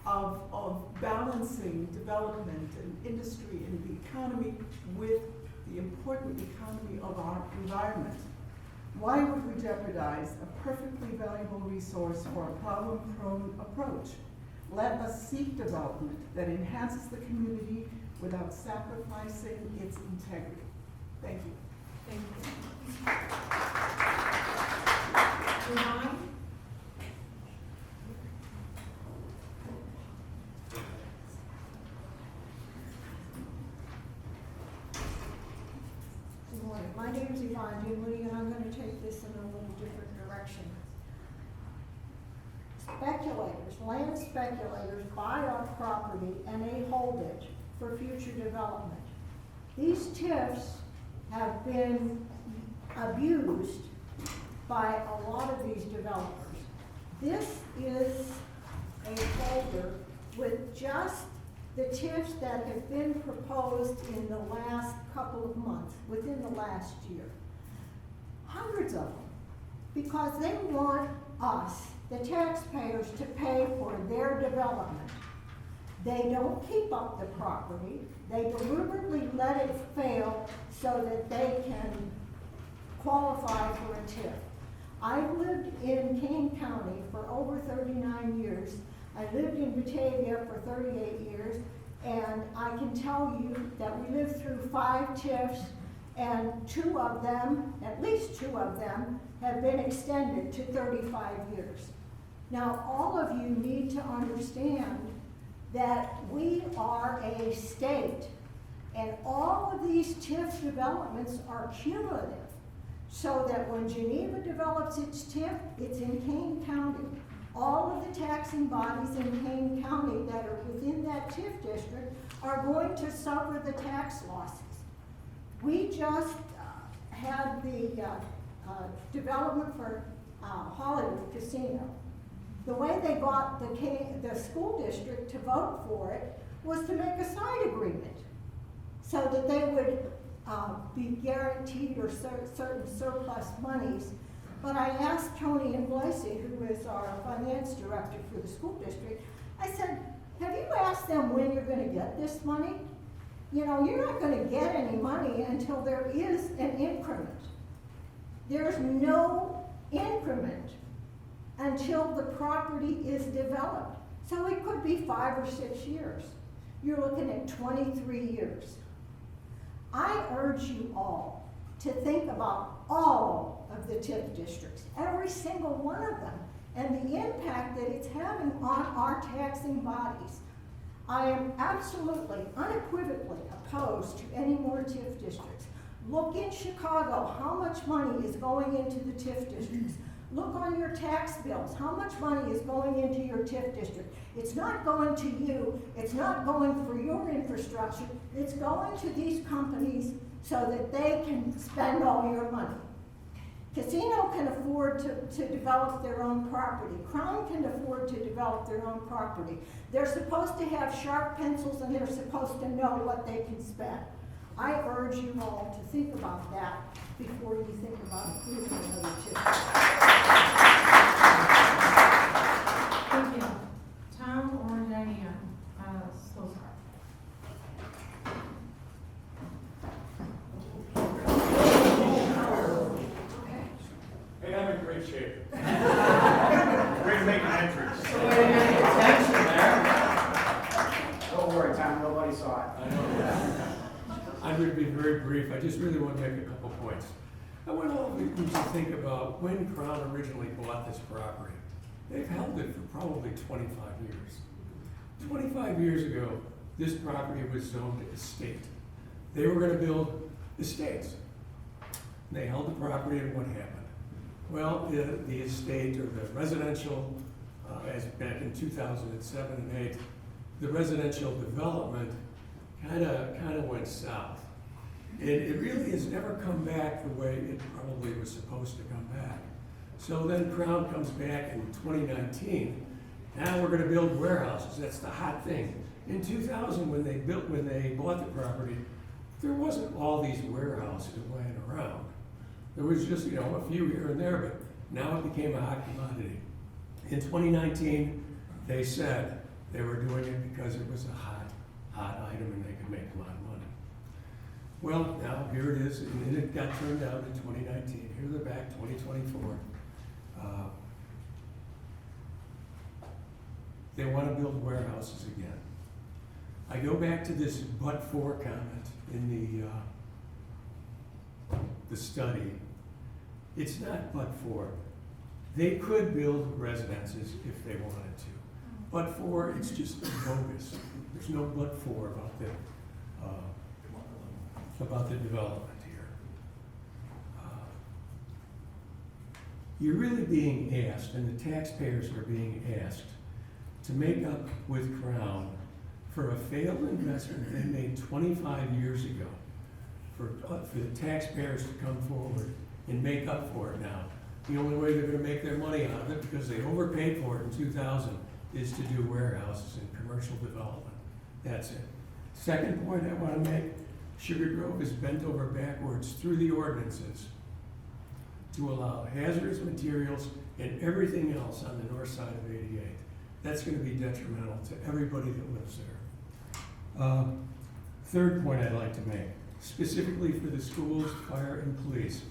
of balancing development and industry and the economy with the important economy of our environment. Why would we jeopardize a perfectly valuable resource for a problem-prone approach? Let us seek development that enhances the community without sacrificing its integrity. Thank you. Thank you. morning. My name is Yvonne Dinwiddie, and I'm gonna take this in a little different direction. Speculators, land speculators buy our property and they hold it for future development. These TIFs have been abused by a lot of these developers. This is a folder with just the TIFs that have been proposed in the last couple of months, within the last year. Hundreds of them, because they want us, the taxpayers, to pay for their development. They don't keep up the property. They deliberately let it fail so that they can qualify for a TIF. I've lived in Kane County for over 39 years. I lived in Batavia for 38 years, and I can tell you that we lived through 5 TIFs, and 2 of them, at least 2 of them, have been extended to 35 years. Now, all of you need to understand that we are a state, and all of these TIF developments are cumulative, so that when Geneva develops its TIF, it's in Kane County. All of the taxing bodies in Kane County that are within that TIF district are going to suffer the tax losses. We just had the development for Hollywood Casino. The way they got the school district to vote for it was to make a side agreement so that they would be guaranteed or certain surplus monies. But I asked Tony Inglesi, who is our finance director for the school district, I said, have you asked them when you're going to get this money? You know, you're not going to get any money until there is an increment. There's no increment until the property is developed. So it could be 5 or 6 years. You're looking at 23 years. I urge you all to think about all of the TIF districts, every single one of them, and the impact that it's having on our taxing bodies. I am absolutely, unequivocally opposed to any more TIF districts. Look in Chicago, how much money is going into the TIF districts. Look on your tax bills, how much money is going into your TIF district. It's not going to you, it's not going for your infrastructure, it's going to these companies so that they can spend all your money. Casino can afford to develop their own property. Crown can afford to develop their own property. They're supposed to have sharp pencils and they're supposed to know what they can spend. I urge you all to think about that before you think about approving another TIF. Thank you. Tom or Diane? Slozar. Hey, I'm in great shape. Great to make an entrance. Don't worry, Tom, nobody saw it. I know that. I'm going to be very brief. I just really want to make a couple points. I want all of you to think about when Crown originally bought this property. They've held it for probably 25 years. 25 years ago, this property was zoned estate. They were going to build estates. They held the property, and what happened? Well, the estate, or the residential, as back in 2007 and 8, the residential development kind of went south. It really has never come back the way it probably was supposed to come back. So then Crown comes back in 2019. Now we're going to build warehouses. That's the hot thing. In 2000, when they bought the property, there wasn't all these warehouses laying around. There was just, a few here and there, but now it became a hot commodity. In 2019, they said they were doing it because it was a hot item and they could make a lot of money. Well, now here it is, and it got turned down in 2019. Here they're back, 2024. They want to build warehouses again. I go back to this but-for comment in the study. It's not but-for. They could build residences if they wanted to. But-for, it's just bogus. There's no but-for about the development here. you're really being asked, and the taxpayers are being asked, to make up with Crown for a failed investment they made 25 years ago, for the taxpayers to come forward and make up for it now. The only way they're gonna make their money out of it, because they overpaid for it in 2000, is to do warehouses and commercial development. That's it. Second point I wanna make, Sugar Grove is bent over backwards through the ordinances to allow hazardous materials and everything else on the north side of 88. That's gonna be detrimental to everybody that lives there. Third point I'd like to make, specifically for the schools, fire, and police.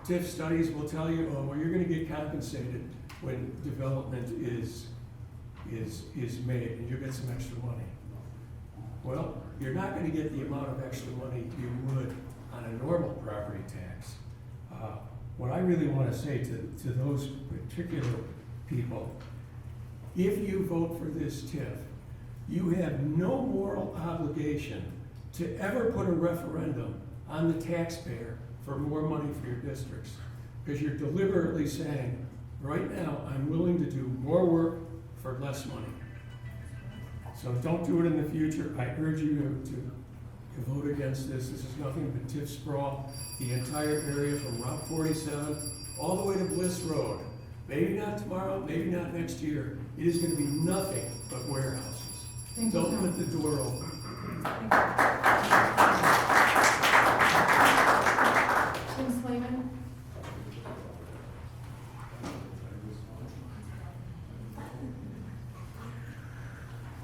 TIF studies will tell you, oh, well, you're gonna get compensated when development is made, and you get some extra money. Well, you're not gonna get the amount of extra money you would on a normal property tax. What I really wanna say to those particular people, if you vote for this TIF, you have no moral obligation to ever put a referendum on the taxpayer for more money for your districts. Because you're deliberately saying, right now, I'm willing to do more work for less money. So don't do it in the future. I urge you to vote against this. This is nothing but TIF sprawl. The entire area from Route 47 all the way to Bliss Road. Maybe not tomorrow, maybe not next year. It is going to be nothing but warehouses. Thank you, Don't Tom. let the door open. Tim Slayman?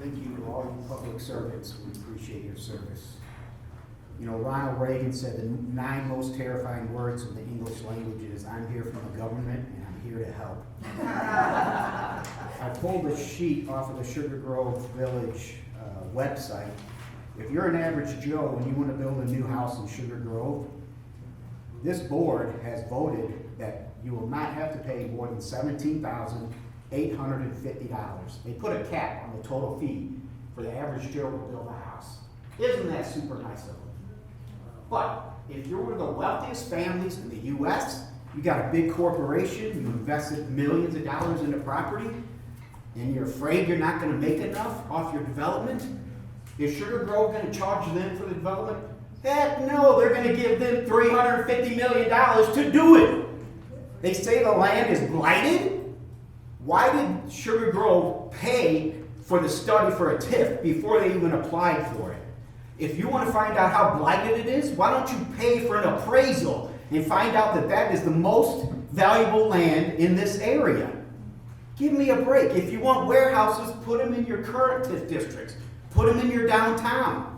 Thank you to all you public servants. We appreciate your service. You know, Ronald Reagan said the 9 most terrifying words in the English language is, I'm here from the government and I'm here to help. I pulled a sheet off of the Sugar Grove Village website. If you're an average Joe and you want to build a new house in Sugar Grove, this board has voted that you will not have to pay more than $17,850. They put a cap on the total fee for the average Joe to build a house. Isn't that super nice of them? But if you're one of the wealthiest families in the U.S., you got a big corporation, you invested millions of dollars into property, and you're afraid you're not going to make enough off your development, is Sugar Grove going to charge them for the development? Heck no, they're going to give them $350 million to do it. They say the land is blighted. Why did Sugar Grove pay for the study for a TIF before they even applied for it? If you want to find out how blighted it is, why don't you pay for an appraisal and find out that that is the most valuable land in this area? Give me a break. If you want warehouses, put them in your current TIF districts. Put them in your downtown.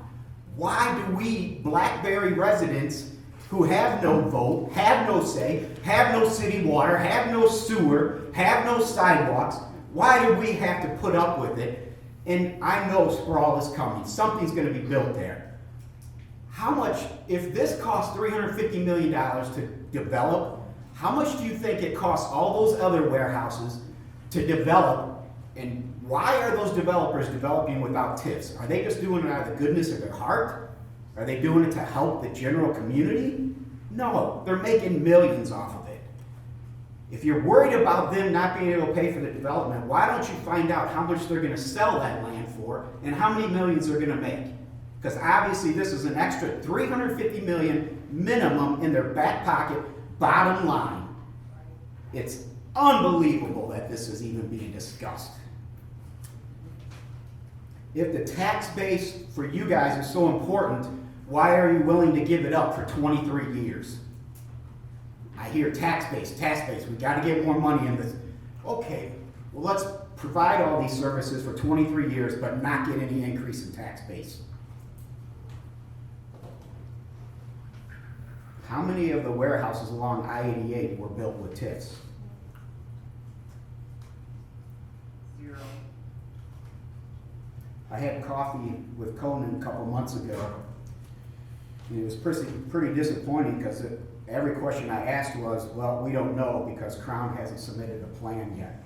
Why do we Blackberry residents who have no vote, have no say, have no city water, have no sewer, have no sidewalks, why do we have to put up with it? And I know sprawl is coming. Something's going to be built there. How much, if this costs $350 million to develop, how much do you think it costs all those other warehouses to develop? And why are those developers developing without TIFs? Are they just doing it out of the goodness of their heart? Are they doing it to help the general community? No, they're making millions off of it. If you're worried about them not being able to pay for the development, why don't you find out how much they're going to sell that land for and how many millions they're going to make? Because obviously this is an extra $350 million minimum in their back pocket, bottom line. It's unbelievable that this is even being discussed. If the tax base for you guys is so important, why are you willing to give it up for 23 years? I hear tax base, we got to get more money in this. Okay, well let's provide all these services for 23 years but not get any increase in tax base. How many of the warehouses along I-88 were built with TIFs? 0. I had coffee with Conan a couple months ago. It was pretty disappointing because every question I asked was, well, we don't know because Crown hasn't submitted a plan yet.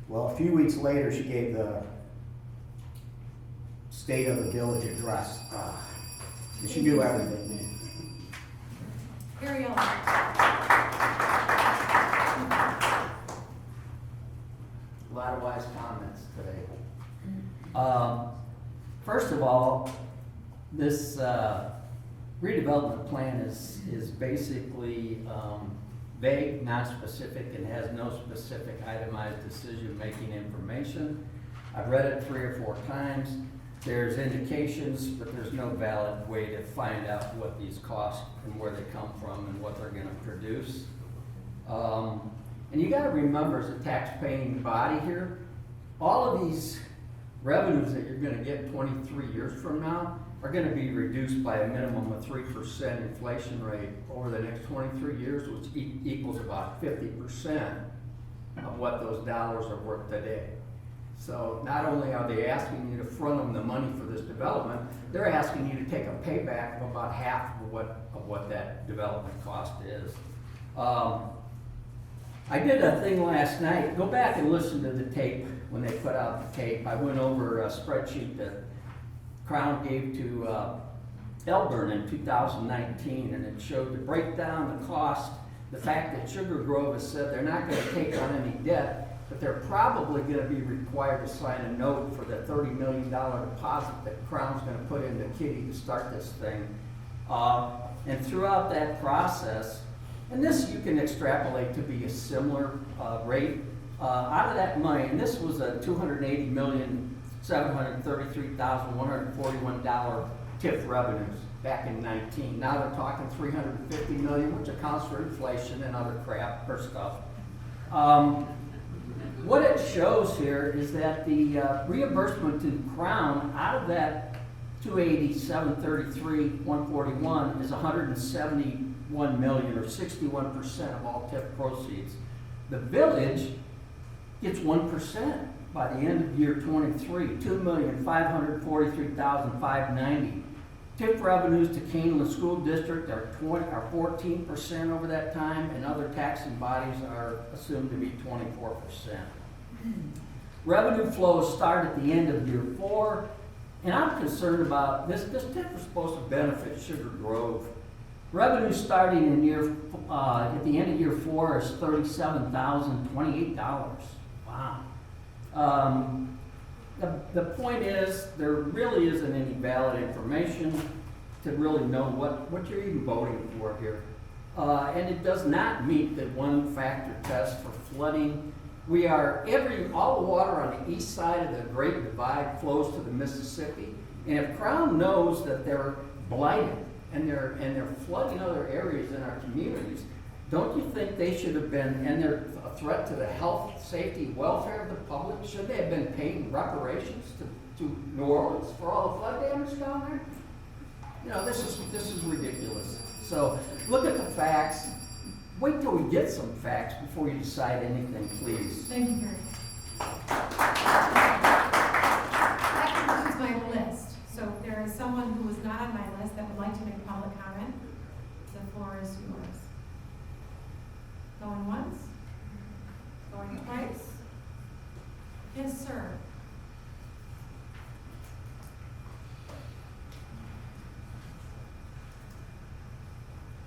Well, a few weeks later, she gave the State of the Village address. And she knew everything. Ariel. This redevelopment plan is basically vague, non-specific, and has no specific itemized decision-making information. I've read it 3 or 4 times. There's indications, but there's no valid way to find out what these costs and where they come from and what they're gonna produce. And you gotta remember, as a tax-paying body here, all of these revenues that you're gonna get 23 years from now are gonna be reduced by a minimum of 3% inflation rate over the next 23 years, which equals about 50% of what those dollars are worth today. So not only are they asking you to front them the money for this development, they're asking you to take a payback of about half of what that development cost is. I did a thing last night. Go back and listen to the tape when they put out the tape. I went over a spreadsheet that Crown gave to Elburn in 2019, and it showed the breakdown, the cost, the fact that Sugar Grove has said they're not going to take on any debt, but they're probably going to be required to sign a note for the $30 million deposit that Crown's going to put into Kitty to start this thing. And throughout that process, and this you can extrapolate to be a similar rate, out of that money, and this was a $280,733,141 TIF revenues back in 19. Now they're talking $350 million, which accounts for inflation and other crap or stuff. What it shows here is that the reimbursement to Crown out of that 280,733,141 is 171 million, or 61% of all TIF proceeds. The village gets 1% by the end of year 23, 2,543,590. TIF revenues to Canelan School District are 14% over that time, and other taxing bodies are assumed to be 24%. Revenue flows start at the end of year 4, and I'm concerned about this. This TIF is supposed to benefit Sugar Grove. Revenue starting in at the end of year 4 is $37,028. Wow. The point is, there really isn't any valid information to really know what you're even voting for here. And it does not meet the one factor test for flooding. All the water on the east side of the Great Divide flows to the Mississippi. And if Crown knows that they're blighted and they're flooding other areas in our communities, don't you think they should have been, and they're a threat to the health, safety, welfare of the public, should they have been paying reparations to New Orleans for all the flood damage down there? You know, this is ridiculous. So look at the facts. Wait till we get some facts before you decide anything, please. Thank you, Gary. That concludes my list. So if there is someone who is not on my list that would like to make a public comment, the floor is yours. Going once? Going twice? Yes, sir.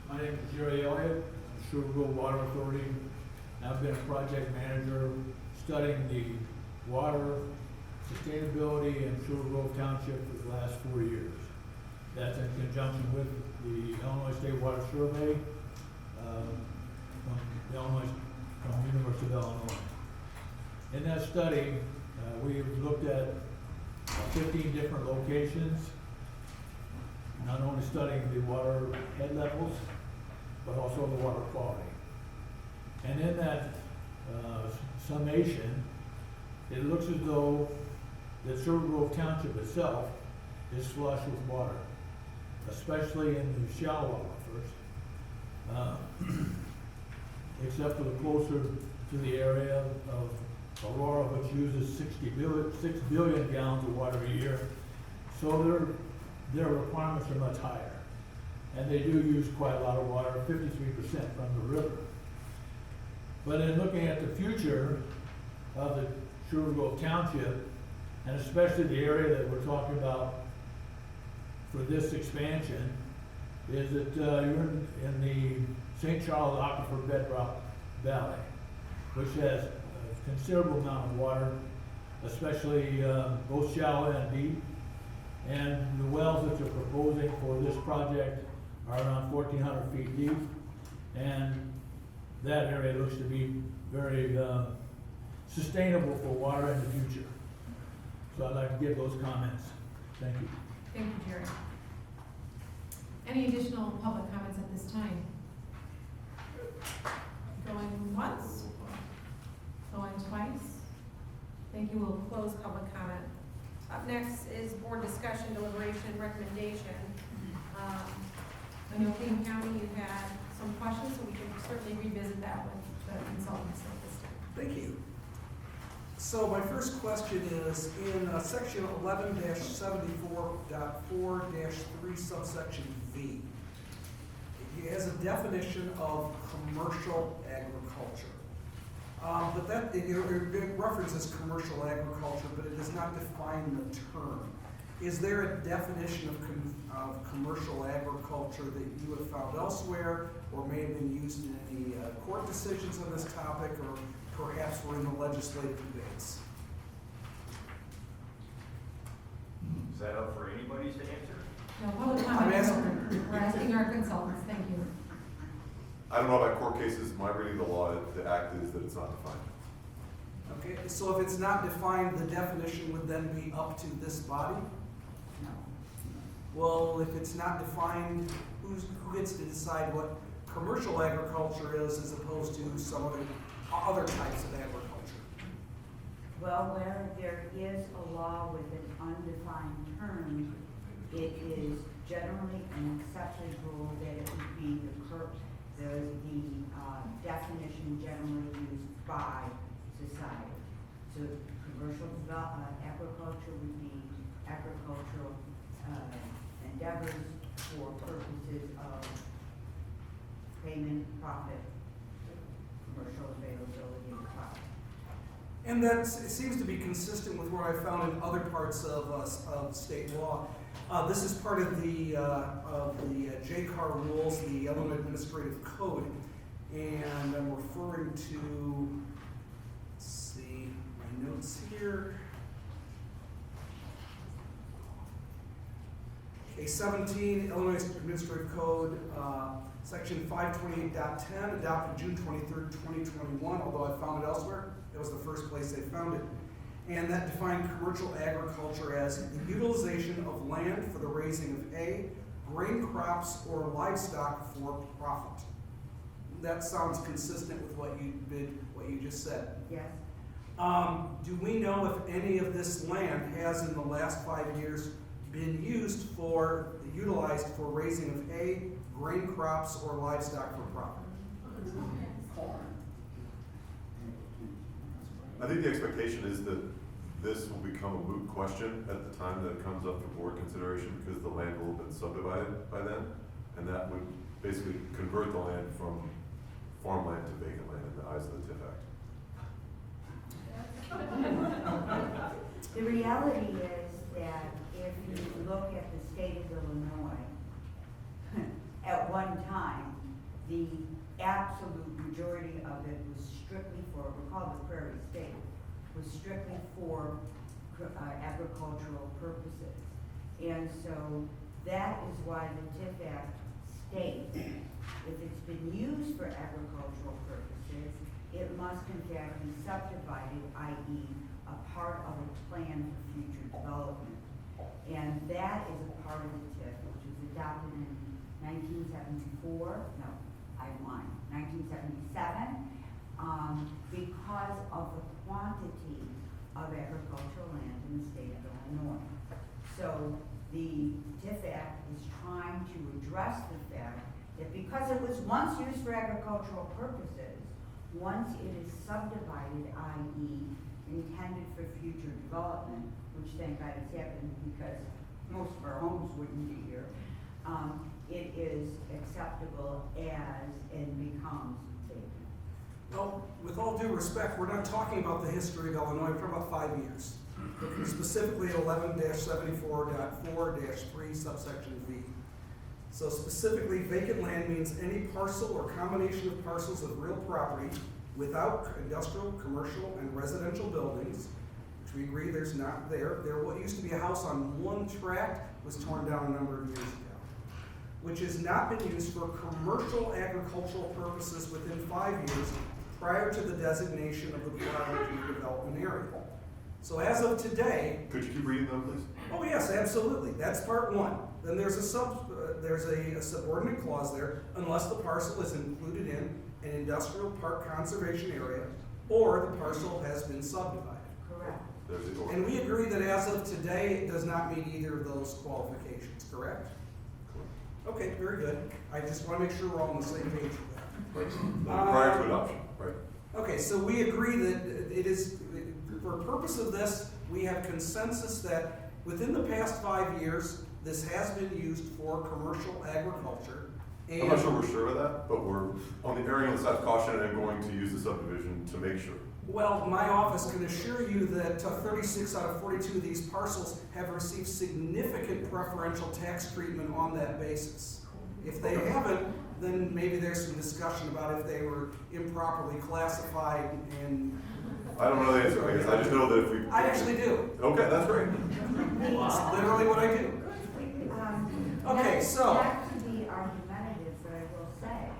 My name is Jerry Elliott, Sugar Grove Water Authority. I've been a project manager studying the water sustainability in Sugar Grove Township for the last 4 years. That's in conjunction with the Illinois State Water Survey from the University of Illinois. In that study, we've looked at 15 different locations, not only studying the water head levels, but also the water quality. And in that summation, it looks as though that Sugar Grove Township itself is flush with water, especially in the shallow aquifers, except for the closer to the area of Aurora, which uses 6 billion gallons of water a year. So their requirements are much higher. And they do use quite a lot of water, 53% from the river. But in looking at the future of the Sugar Grove Township, and especially the area that we're talking about for this expansion, is that you're in the St. Charles Aquifer Bedrock Valley, which has a considerable amount of water, especially both shallow and deep. And the wells that you're proposing for this project are around 1,400 feet deep. And that area looks to be very sustainable for water in the future. So I'd like to give those comments. Thank you. Thank you, Jerry. Any additional public comments at this time? Going once? Going twice? Thank you. We'll close public comment. Up next is board discussion, deliberation, recommendation. I know King County, you had some questions, so we can certainly revisit that with the consultants at this time. Thank you. So my first question is, in section 11-74.4-3 subsection V, it has a definition of commercial agriculture. But that, it references commercial agriculture, but it does not define the term. Is there a definition of commercial agriculture that you have found elsewhere, or may have been used in any court decisions on this topic, or perhaps were in the legislative debates? Is that up for anybody to answer? No, public comment is open. We're asking our consultants. Thank you. I don't know about court cases. My reading of the law, the act is that it's not defined. Okay, so if it's not defined, the definition would then be up to this body? No. Well, if it's not defined, who gets to decide what commercial agriculture is as opposed to some other types of agriculture? Well, where there is a law with an undefined term, it is generally an accepted rule that it would be the definition generally used by society. So commercial agriculture would be agricultural endeavors for purposes of payment, profit, commercial availability of profit. And that seems to be consistent with what I found in other parts of state law. This is part of the JCAR rules, the Illinois Administrative Code, and I'm referring to, let's see, my notes here. Okay, 17, Illinois Administrative Code, section 528.10, adopted June 23rd, 2021, although I found it elsewhere. That was the first place they found it. And that defined commercial agriculture as the utilization of land for the raising of hay, grain crops, or livestock for profit. That sounds consistent with what you just said. Yes. Do we know if any of this land has in the last 5 years been utilized for raising of hay, grain crops, or livestock for profit? I think the expectation is that this will become a moot question at the time that it comes up for board consideration, because the land will have been subdivided by then, and that would basically convert the land from farmland to vacant land in the eyes of the TIF Act. The reality is that if you look at the state of Illinois, at one time, the absolute majority of it was strictly for, we call it Prairie State, was strictly for agricultural purposes. And so that is why the TIF Act states if it's been used for agricultural purposes, it must in fact be subdivided, i.e. a part of a plan for future development. And that is a part of the TIF, which was adopted in 1974, no, I'm lying, 1977, because of the quantity of agricultural land in the state of Illinois. So the TIF Act is trying to address the fact that because it was once used for agricultural purposes, once it is subdivided, i.e. intended for future development, which thank God it's happened because most of our homes wouldn't be here, it is acceptable as and becomes vacant. Well, with all due respect, we're not talking about the history of Illinois, we're talking about 5 years. Specifically 11-74.4-3 subsection V. So specifically, vacant land means any parcel or combination of parcels of real property without industrial, commercial, and residential buildings, which which we agree there's not there. What used to be a house on one tract was torn down a number of years ago, which has not been used for commercial agricultural purposes within 5 years prior to the designation of the Broadwood redevelopment area. So as of today. Could you keep reading them, please? Oh yes, absolutely. That's part one. Then there's a subordinate clause there, unless the parcel is included in an industrial park conservation area or the parcel has been subdivided. Correct. There's the order. And we agree that as of today, it does not meet either of those qualifications, correct? Okay, very good. I just want to make sure we're all on the same page with that. Right. Prior to adoption, right? Okay, so we agree that it is, for purpose of this, we have consensus that within the past 5 years, this has been used for commercial agriculture. And I'm not sure we're sure of that, but we're on the erring on the side of caution and going to use the subdivision to make sure. well, my office can assure you that 36 out of 42 of these parcels have received significant preferential tax treatment on that basis. If they haven't, then maybe there's some discussion about if they were improperly classified and. I don't know the answer, I guess. I just know that if we. I actually do. Okay, that's great. It's literally what I do. Okay, so. Back to the argumentative, but I will say,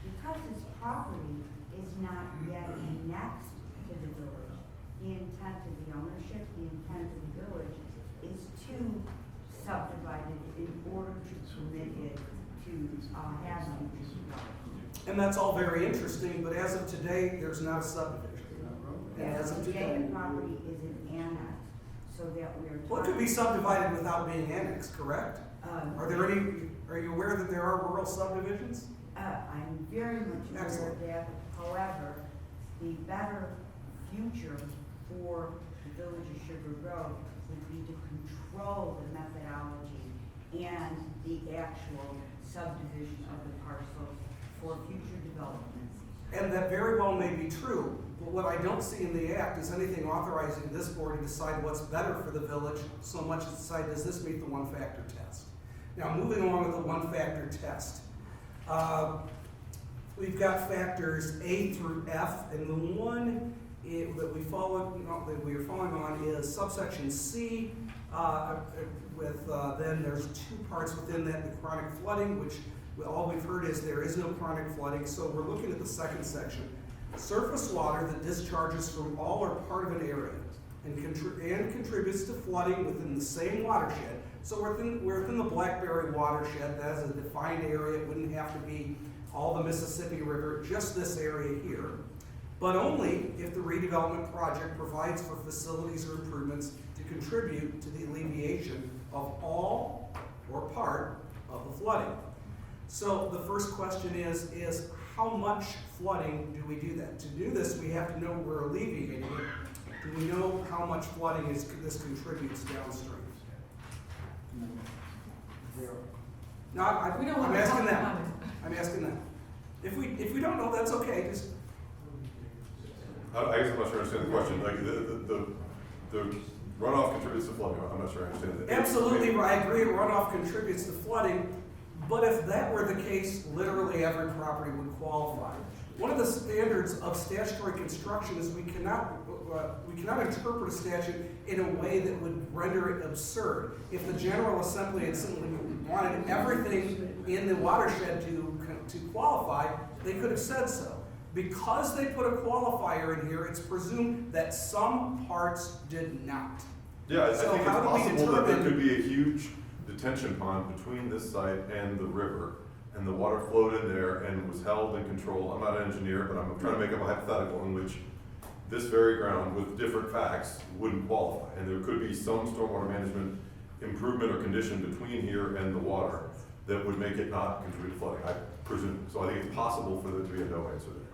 because this property is not yet annexed to the village, the intent of the ownership, the intent of the village is to subdivide it in order to permit it to have future development. And that's all very interesting, but as of today, there's not a subdivision. And as of Today, today. the property is an annex, so that we are. Well, it could be subdivided without being annexed, correct? Are you aware that there are rural subdivisions? I'm very much aware Excellent. of that. However, the better future for the village of Sugar Grove would be to control the methodology and the actual subdivision of the parcels for future developments. And that very well may be true, but what I don't see in the act is anything authorizing this board to decide what's better for the village, so much as decide, does this meet the one-factor test? Now, moving along with the one-factor test. We've got factors A through F, and the one that we are following on is subsection C, then there's two parts within that, the chronic flooding, which all we've heard is there is no chronic flooding, so we're looking at the second section. Surface water that discharges from all or part of an area and contributes to flooding within the same watershed. So we're within the Blackberry watershed. That is a defined area. It wouldn't have to be all the Mississippi River, just this area here. But only if the redevelopment project provides for facilities or improvements to contribute to the alleviation of all or part of the flooding. So the first question is how much flooding do we do that? To do this, we have to know we're alleviating it. Do we know how much flooding this contributes downstream? No, I'm asking them. I'm asking them. If we don't know, that's okay. Just I guess I'm not sure I understand the question. Like the runoff contributes to flooding. I'm not sure I understand that. absolutely, I agree. Runoff contributes to flooding, but if that were the case, literally every property would qualify. One of the standards of statutory construction is we cannot interpret a statute in a way that would render it absurd. If the General Assembly had simply wanted everything in the watershed to qualify, they could have said so. Because they put a qualifier in here, it's presumed that some parts did not. Yeah, I So think it's how do we possible that there determine- could be a huge detention pond between this site and the river, and the water flowed in there and was held in control. I'm not an engineer, but I'm trying to make up a hypothetical in which this very ground with different facts wouldn't qualify. And there could be some stormwater management improvement or condition between here and the water that would make it not contribute to flooding, I presume. So I think it's possible for there to be a no answer there.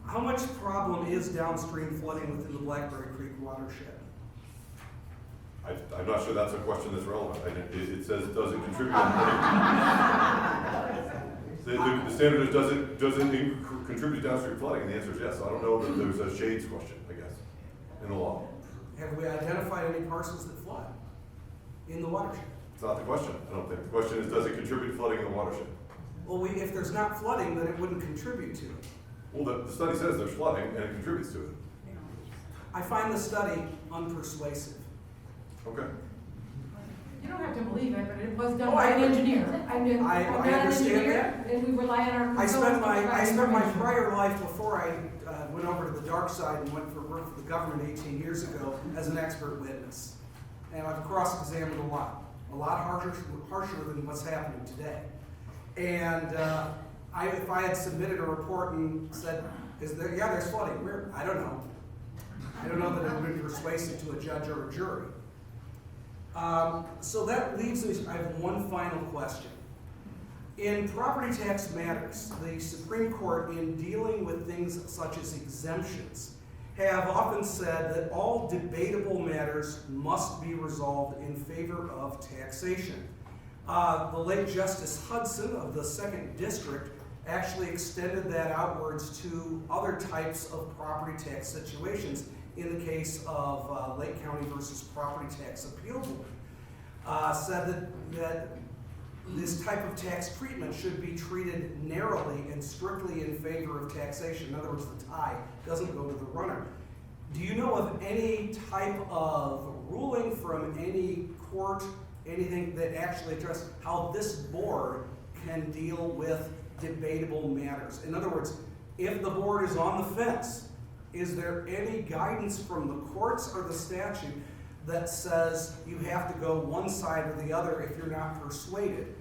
How much problem is downstream flooding within the Blackberry Creek watershed? I'm not sure that's a question that's relevant. It says, does it contribute? The standard is, does it contribute downstream flooding? And the answer is yes. So I don't know that there's a shades question, I guess, in the law. Have we identified any parcels that flood in the watershed? It's not the question, I don't think. The question is, does it contribute to flooding in the watershed? Well, if there's not flooding, then it wouldn't contribute to it. Well, the study says there's flooding and it contributes to it. I find the study unpersuasive. Okay. You don't have to believe it, but it was done Oh, by I an agree. engineer. I'm not I an understand engineer, that. and we rely on our I consultants. spent to my provide information. prior life before I went over to the dark side and went for work for the government 18 years ago as an expert witness. And I've cross-examined a lot harsher than what's happening today. And if I had submitted a report and said, there's flooding, where? I don't know. I don't know that it would be persuasive to a judge or a jury. So that leaves me, I have one final question. In property tax matters, the Supreme Court, in dealing with things such as exemptions, have often said that all debatable matters must be resolved in favor of taxation. The late Justice Hudson of the 2nd District actually extended that outwards to other types of property tax situations in the case of Lake County versus Property Tax Appeal Board. Said that this type of tax treatment should be treated narrowly and strictly in favor of taxation. In other words, the tie doesn't go to the runner. Do you know of any type of ruling from any court, anything that actually addresses how this board can deal with debatable matters? In other words, if the board is on the fence, is there any guidance from the courts or the statute that says you have to go one side or the other if you're not persuaded?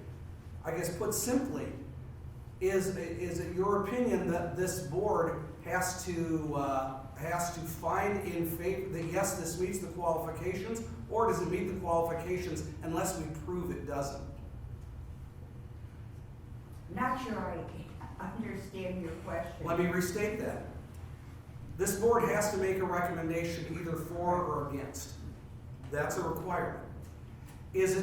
I guess put simply, is it your opinion that this board has to find in favor that yes, this meets the qualifications, or does it meet the qualifications unless we prove it doesn't? Not sure I understand your question. Let me restate that. This board has to make a recommendation either for or against. That's a requirement. Does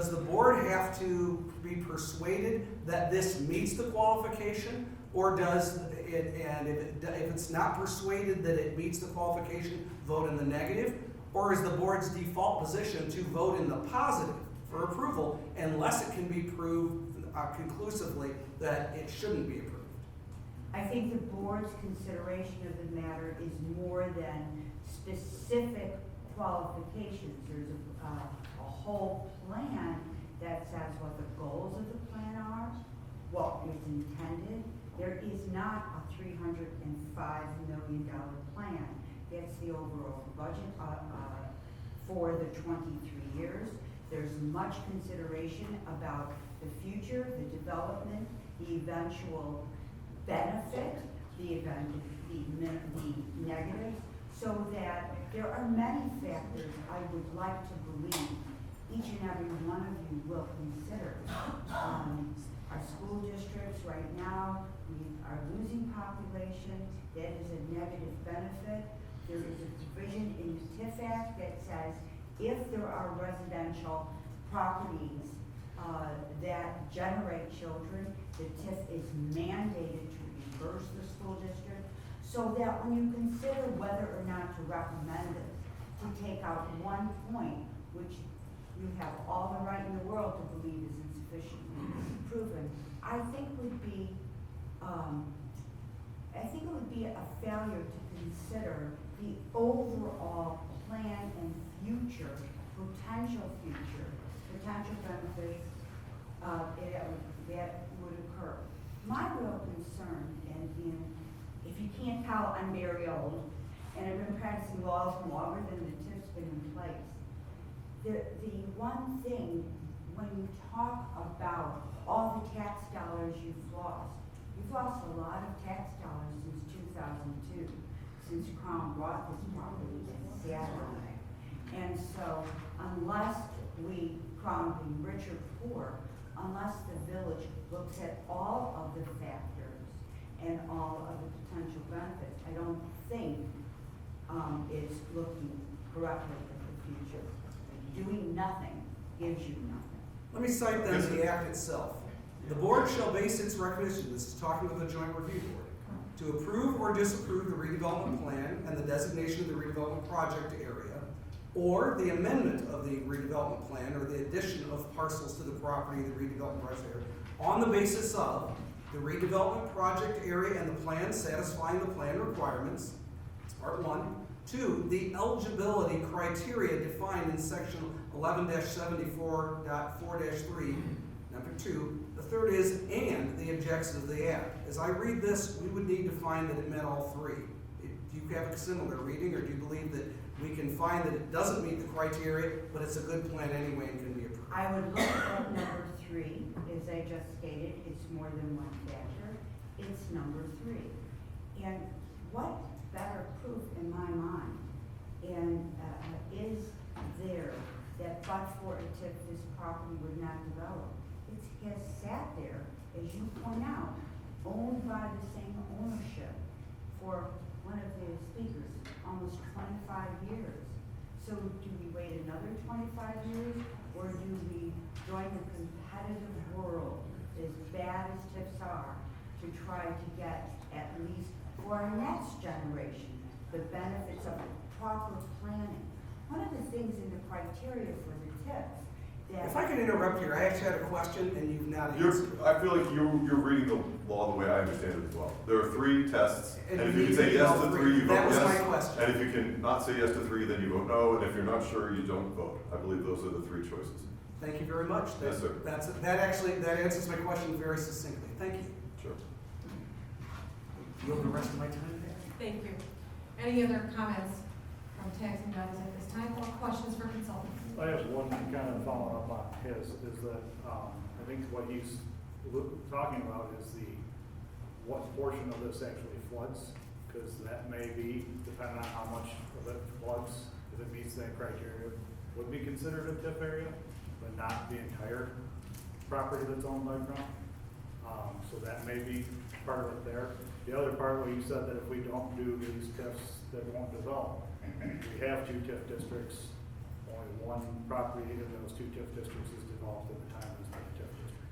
the board have to be persuaded that this meets the qualification, or does it, and if it's not persuaded that it meets the qualification, vote in the negative? Or is the board's default position to vote in the positive for approval unless it can be proved conclusively that it shouldn't be approved? I think the board's consideration of the matter is more than specific qualifications. There's a whole plan that says what the goals of the plan are, what is intended. There is not a $305 million plan. That's the overall budget for the 23 years. There's much consideration about the future, the development, the eventual benefit, the negative, so that there are many factors I would like to believe each and every one of you will consider. Our school districts right now, we are losing population. That is a negative benefit. There is a provision in the TIF Act that says if there are residential properties that generate children, the TIF is mandated to reimburse the school district, so that when you consider whether or not to recommend it, to take out one point, which you have all the right in the world to believe is insufficiently proven, I think would be a failure to consider the overall plan and future, potential benefits that would occur. My real concern, and if you can't tell, I'm very old, and I've been practicing law longer than the TIF's been in place. The one thing, when you talk about all the tax dollars you've lost a lot of tax dollars since 2002, since Crown bought this property and sat on it. And so unless Crown being rich or poor, unless the village looks at all of the factors and all of the potential benefits, I don't think it's looking correctly at the future. Doing nothing gives you nothing. Let me cite then the act itself. The board shall base its recommendation, this is talking with the Joint Review Board, to approve or disapprove the redevelopment plan and the designation of the redevelopment project area, or the amendment of the redevelopment plan or the addition of parcels to the property of the redevelopment project area on the basis of the redevelopment project area and the plan satisfying the plan requirements, That's part one. Two, the eligibility criteria defined in section 11-74.4-3, number two. The third is, and the objectives of the act. As I read this, we would need to find that it met all three. Do you have a similar reading, or do you believe that we can find that it doesn't meet the criteria, but it's a good plan anyway and can be approved? I would look at number 3, as I just stated, it's more than one factor, it's number 3. And what better proof in my mind is there that but for a TIF, this property would not develop? It has sat there, as you point out, owned by the same ownership for one of the speakers, almost 25 years. So do we wait another 25 years, or do we join the competitive world, as bad as TIFs are, to try to get at least for our next generation the benefits of proper planning? One of the things in the criteria for the TIFs that... If I can interrupt here, I actually had a question and you've not answered. I feel like you're reading the law the way I understand it as well. There are 3 tests, and if you can say yes to 3, you vote yes. That was my question. And if you can not say yes to 3, then you vote no, and if you're not sure, you don't vote. I believe those are the 3 choices. Thank you very much. Yes, sir. That answers my question very succinctly. Thank you. Sure. Yield the rest of my time there. Thank you. Any other comments from taxing bodies at this time, or questions for consultants? I have one kind of follow up on his, is that, I think what he's talking about is what portion of this actually floods, because that may be, depending on how much of it floods, if it meets that criteria, would be considered a TIF area, but not the entire property that's owned by Crown. So that may be part of it there. The other part where you said that if we don't do these TIFs, they won't develop. We have 2 TIF districts. Only one property in those 2 TIF districts is developed at the time it's been a TIF district.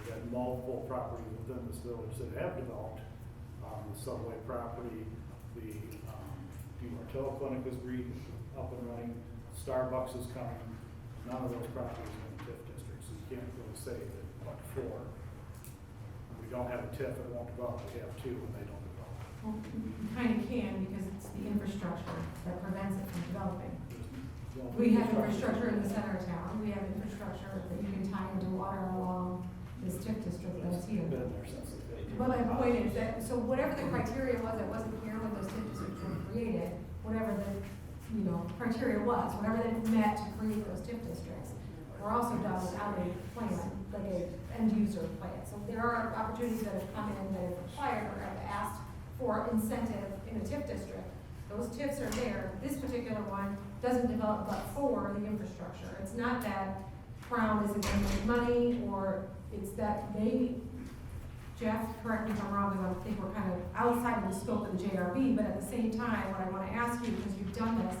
We've got multiple properties within this village that have developed. The subway property, the DeMartillo Clinic is up and running, Starbucks is coming. None of those properties are in TIF districts, so you can't really say that but for. We don't have a TIF, it won't develop. We have 2 and they don't develop. Well, you kind of can, because it's the infrastructure that prevents it from developing. We have infrastructure in the center of town, we have infrastructure that you can tie into water along this TIF district that's here. Well, my point is that, so whatever the criteria was that wasn't here when those TIF districts were created, whatever the, criteria was, whatever they met to create those TIF districts, were also done without a plan, like a end user plan. So there are opportunities that have come in that have required or have asked for incentive in a TIF district. Those TIFs are there. This particular one doesn't develop but for the infrastructure. It's not that Crown isn't going to make money, or it's that they, Jeff, correct me if I'm wrong, because I think we're kind of outside of the scope of the JRB, but at the same time, what I want to ask you, because you've done this,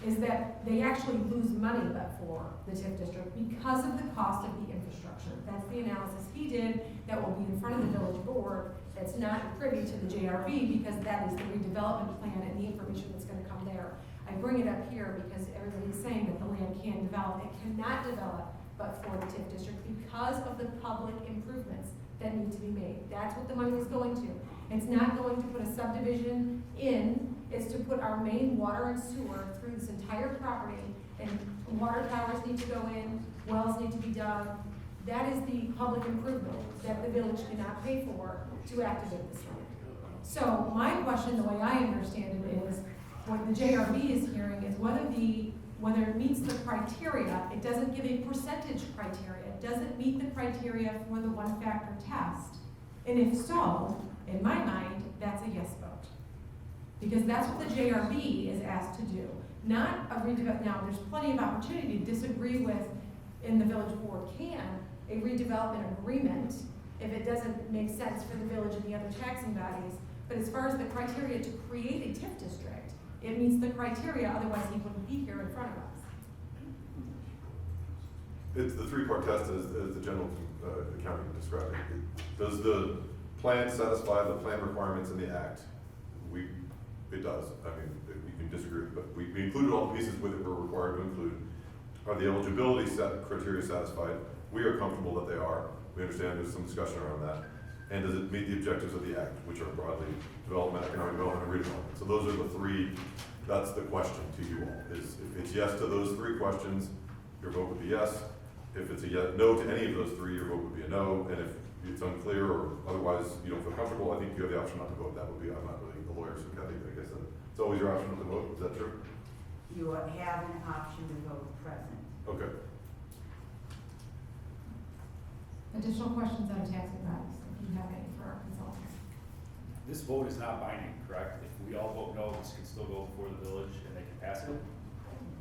is that they actually lose money but for the TIF district because of the cost of the infrastructure. That's the analysis he did that will be in front of the village board. That's not privy to the JRB, because that is the redevelopment plan and the information that's going to come there. I bring it up here because everybody's saying that the land can develop. It cannot develop but for the TIF district because of the public improvements that need to be made. That's what the money is going to. It's not going to put a subdivision in. It's to put our main water and sewer through this entire property, and water towers need to go in, wells need to be dug. That is the public improvement that the village cannot pay for to activate this land. So my question, the way I understand it, is what the JRB is hearing is whether it meets the criteria. It doesn't give a percentage criteria. It doesn't meet the criteria for the one-factor test. And if so, in my mind, that's a yes vote. Because that's what the JRB is asked to do. Not a redevelopment. Now, there's plenty of opportunity to disagree with, and the village board can, a redevelopment agreement if it doesn't make sense for the village and the other taxing bodies. But as far as the criteria to create a TIF district, it meets the criteria, otherwise he wouldn't be here in front of us. It's the 3-part test as the general accountant described it. Does the plan satisfy the plan requirements in the act? It does. I mean, you can disagree, but we included all the pieces with it we're required to include. Are the eligibility criteria satisfied? We are comfortable that they are. We understand there's some discussion around that. And does it meet the objectives of the act, which are broadly development, economic development, and redevelopment? So those are the three, that's the question to you all, is if it's yes to those three questions, your vote would be yes. If it's a no to any of those three, your vote would be a no. And if it's unclear or otherwise you don't feel comfortable, I think you have the option not to vote. That would be, I'm not really the lawyer, so Kathy, I guess it's always your option not to vote. Is that true? You have an option to vote present. Okay. Additional questions on tax advice, if you have any for our consultant. This vote is not binding, correct? If we all vote no, this can still go before the village and they can pass it?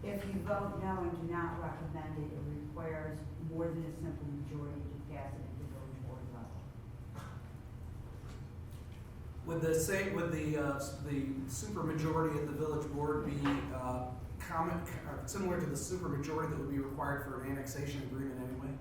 If you vote no and do not recommend it, it requires more than a simple majority to pass it at the village board level. Would the supermajority at the village board be similar to the supermajority that would be required for an annexation agreement anyway?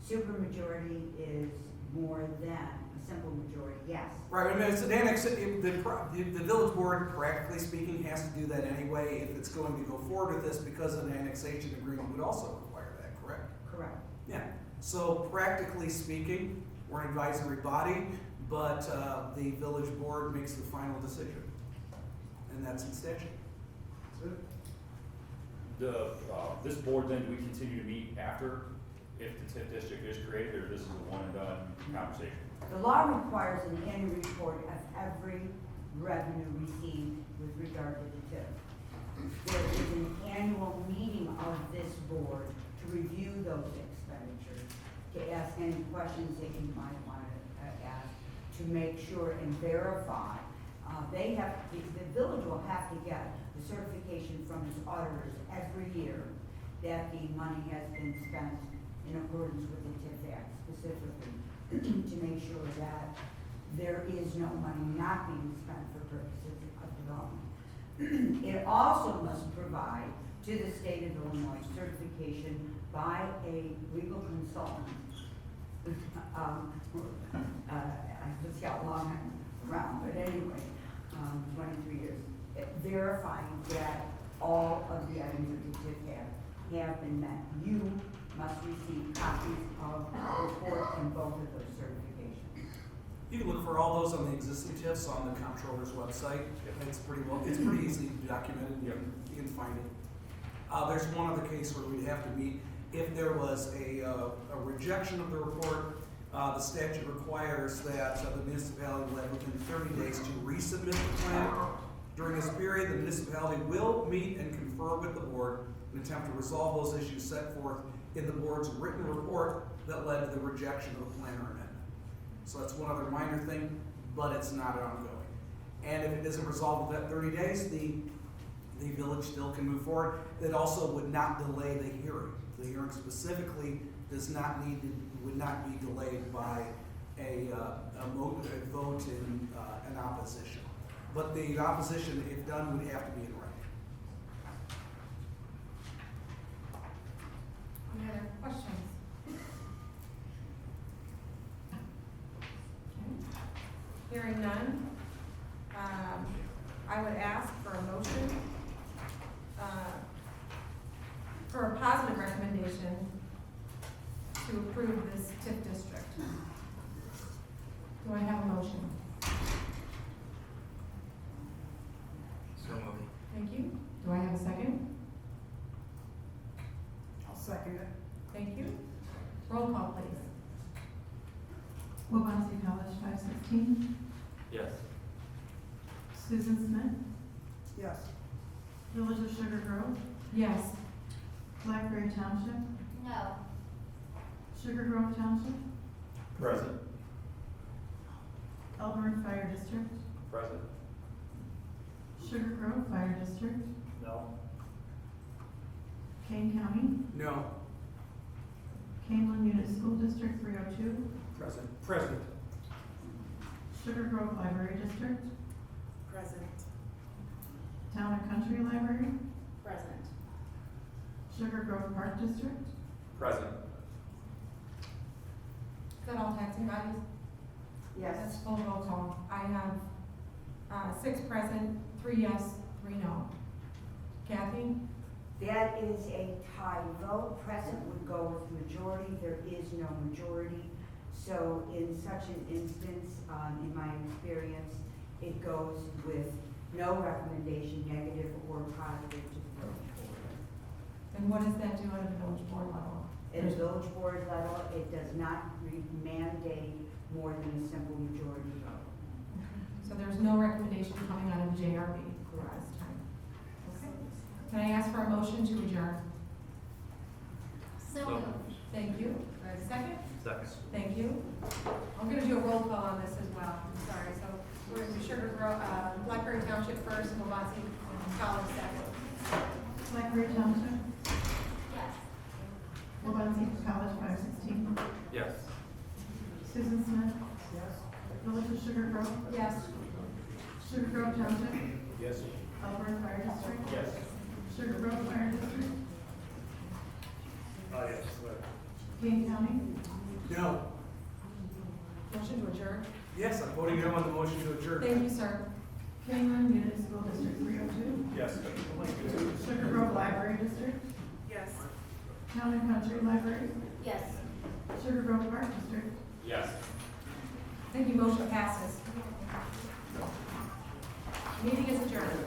Supermajority is more than a simple majority, yes. Right, I mean, it's an the village board, practically speaking, has to do that anyway if it's going to go forward with this, because an annexation agreement would also require that, correct? Correct. Yeah, so practically speaking, we're an advisory body, but the village board makes the final decision, and that's in statute. This board then, do we continue to meet after, if the TIF district is created, or this is a one and done conversation? The law requires an annual report of every revenue received with regard to the TIF. There is an annual meeting of this board to review those expenditures, to ask any questions that you might want to ask, to make sure and verify. The village will have to get the certification from its auditors every year that the money has been spent in accordance with the TIF Act specifically, to make sure that there is no money not being spent for purposes of development. It also must provide to the state of Illinois certification by a legal consultant. I just got long around, but anyway, 23 years, verifying that all of the items of the TIF Act have been met. You must receive copies of the report and both of those certifications. You can look for all those on the existing TIFs on the comptroller's website. It's pretty easily documented. You can find it. There's one other case where we'd have to meet if there was a rejection of the report. The statute requires that the municipality will have within 30 days to resubmit the plan. During this period, the municipality will meet and confer with the board in an attempt to resolve those issues set forth in the board's written report that led to the rejection of the plan or amendment. So that's one other minor thing, but it's not ongoing. And if it isn't resolved within 30 days, the village still can move forward. It also would not delay the hearing. The hearing specifically would not be delayed by a vote in an opposition. But the opposition, if done, would have to be in writing. Any other questions? Okay. Hearing none, I would ask for a motion for a positive recommendation to approve this TIF district. Do I have a motion? So moved. Thank you. Do I have a second? I'll second it. Thank you. Roll call, please. Wabansie College 516, Yes. Susan Smith, Yes. Village of Sugar Grove, Yes. Blackberry Township, No. Sugar Grove Township, Present. Elburn Fire District, Present. Sugar Grove Fire District, No. Kane County, No. Canelan Unit School District 302, Present. Present. Sugar Grove Library District, Present. Town and Country Library, Present. Sugar Grove Park District, Present. Is that all taxing bodies? Yes. That's full roll call. I have 6 present, 3 yes, 3 no. Kathy? That is a tie vote. Present would go with majority. There is no majority. So in such an instance, in my experience, it goes with no recommendation, negative or positive, to the village board. And what does that do at a village board level? At a village board level, it does not mandate more than a simple majority vote. So there's no recommendation coming out of the JRB at this time? Okay. Can I ask for a motion to adjourn? So moved. Thank you. Do I have a second? Second. Thank you. I'm gonna do a roll call on this as well. I'm sorry. So we're going to Sugar Grove, Blackberry Township first, and Wabansie College second. Blackberry Township, Yes. Wabansie College 516, Yes. Susan Smith. Yes. Village of Sugar Grove, Yes. Sugar Grove Township, Yes. Ellsworth Fire District, Yes. Sugar Grove Fire District, Yes. Kane County, No. Motion to adjourn. Yes, I'm voting no on the motion to adjourn. Thank you, sir. Kingman Unit School District 302, Yes. Sugar Grove Library District, Yes. Town and Country Library, Yes. Sugar Grove Park District, Yes. Thank you. Motion passes. Meeting is adjourned.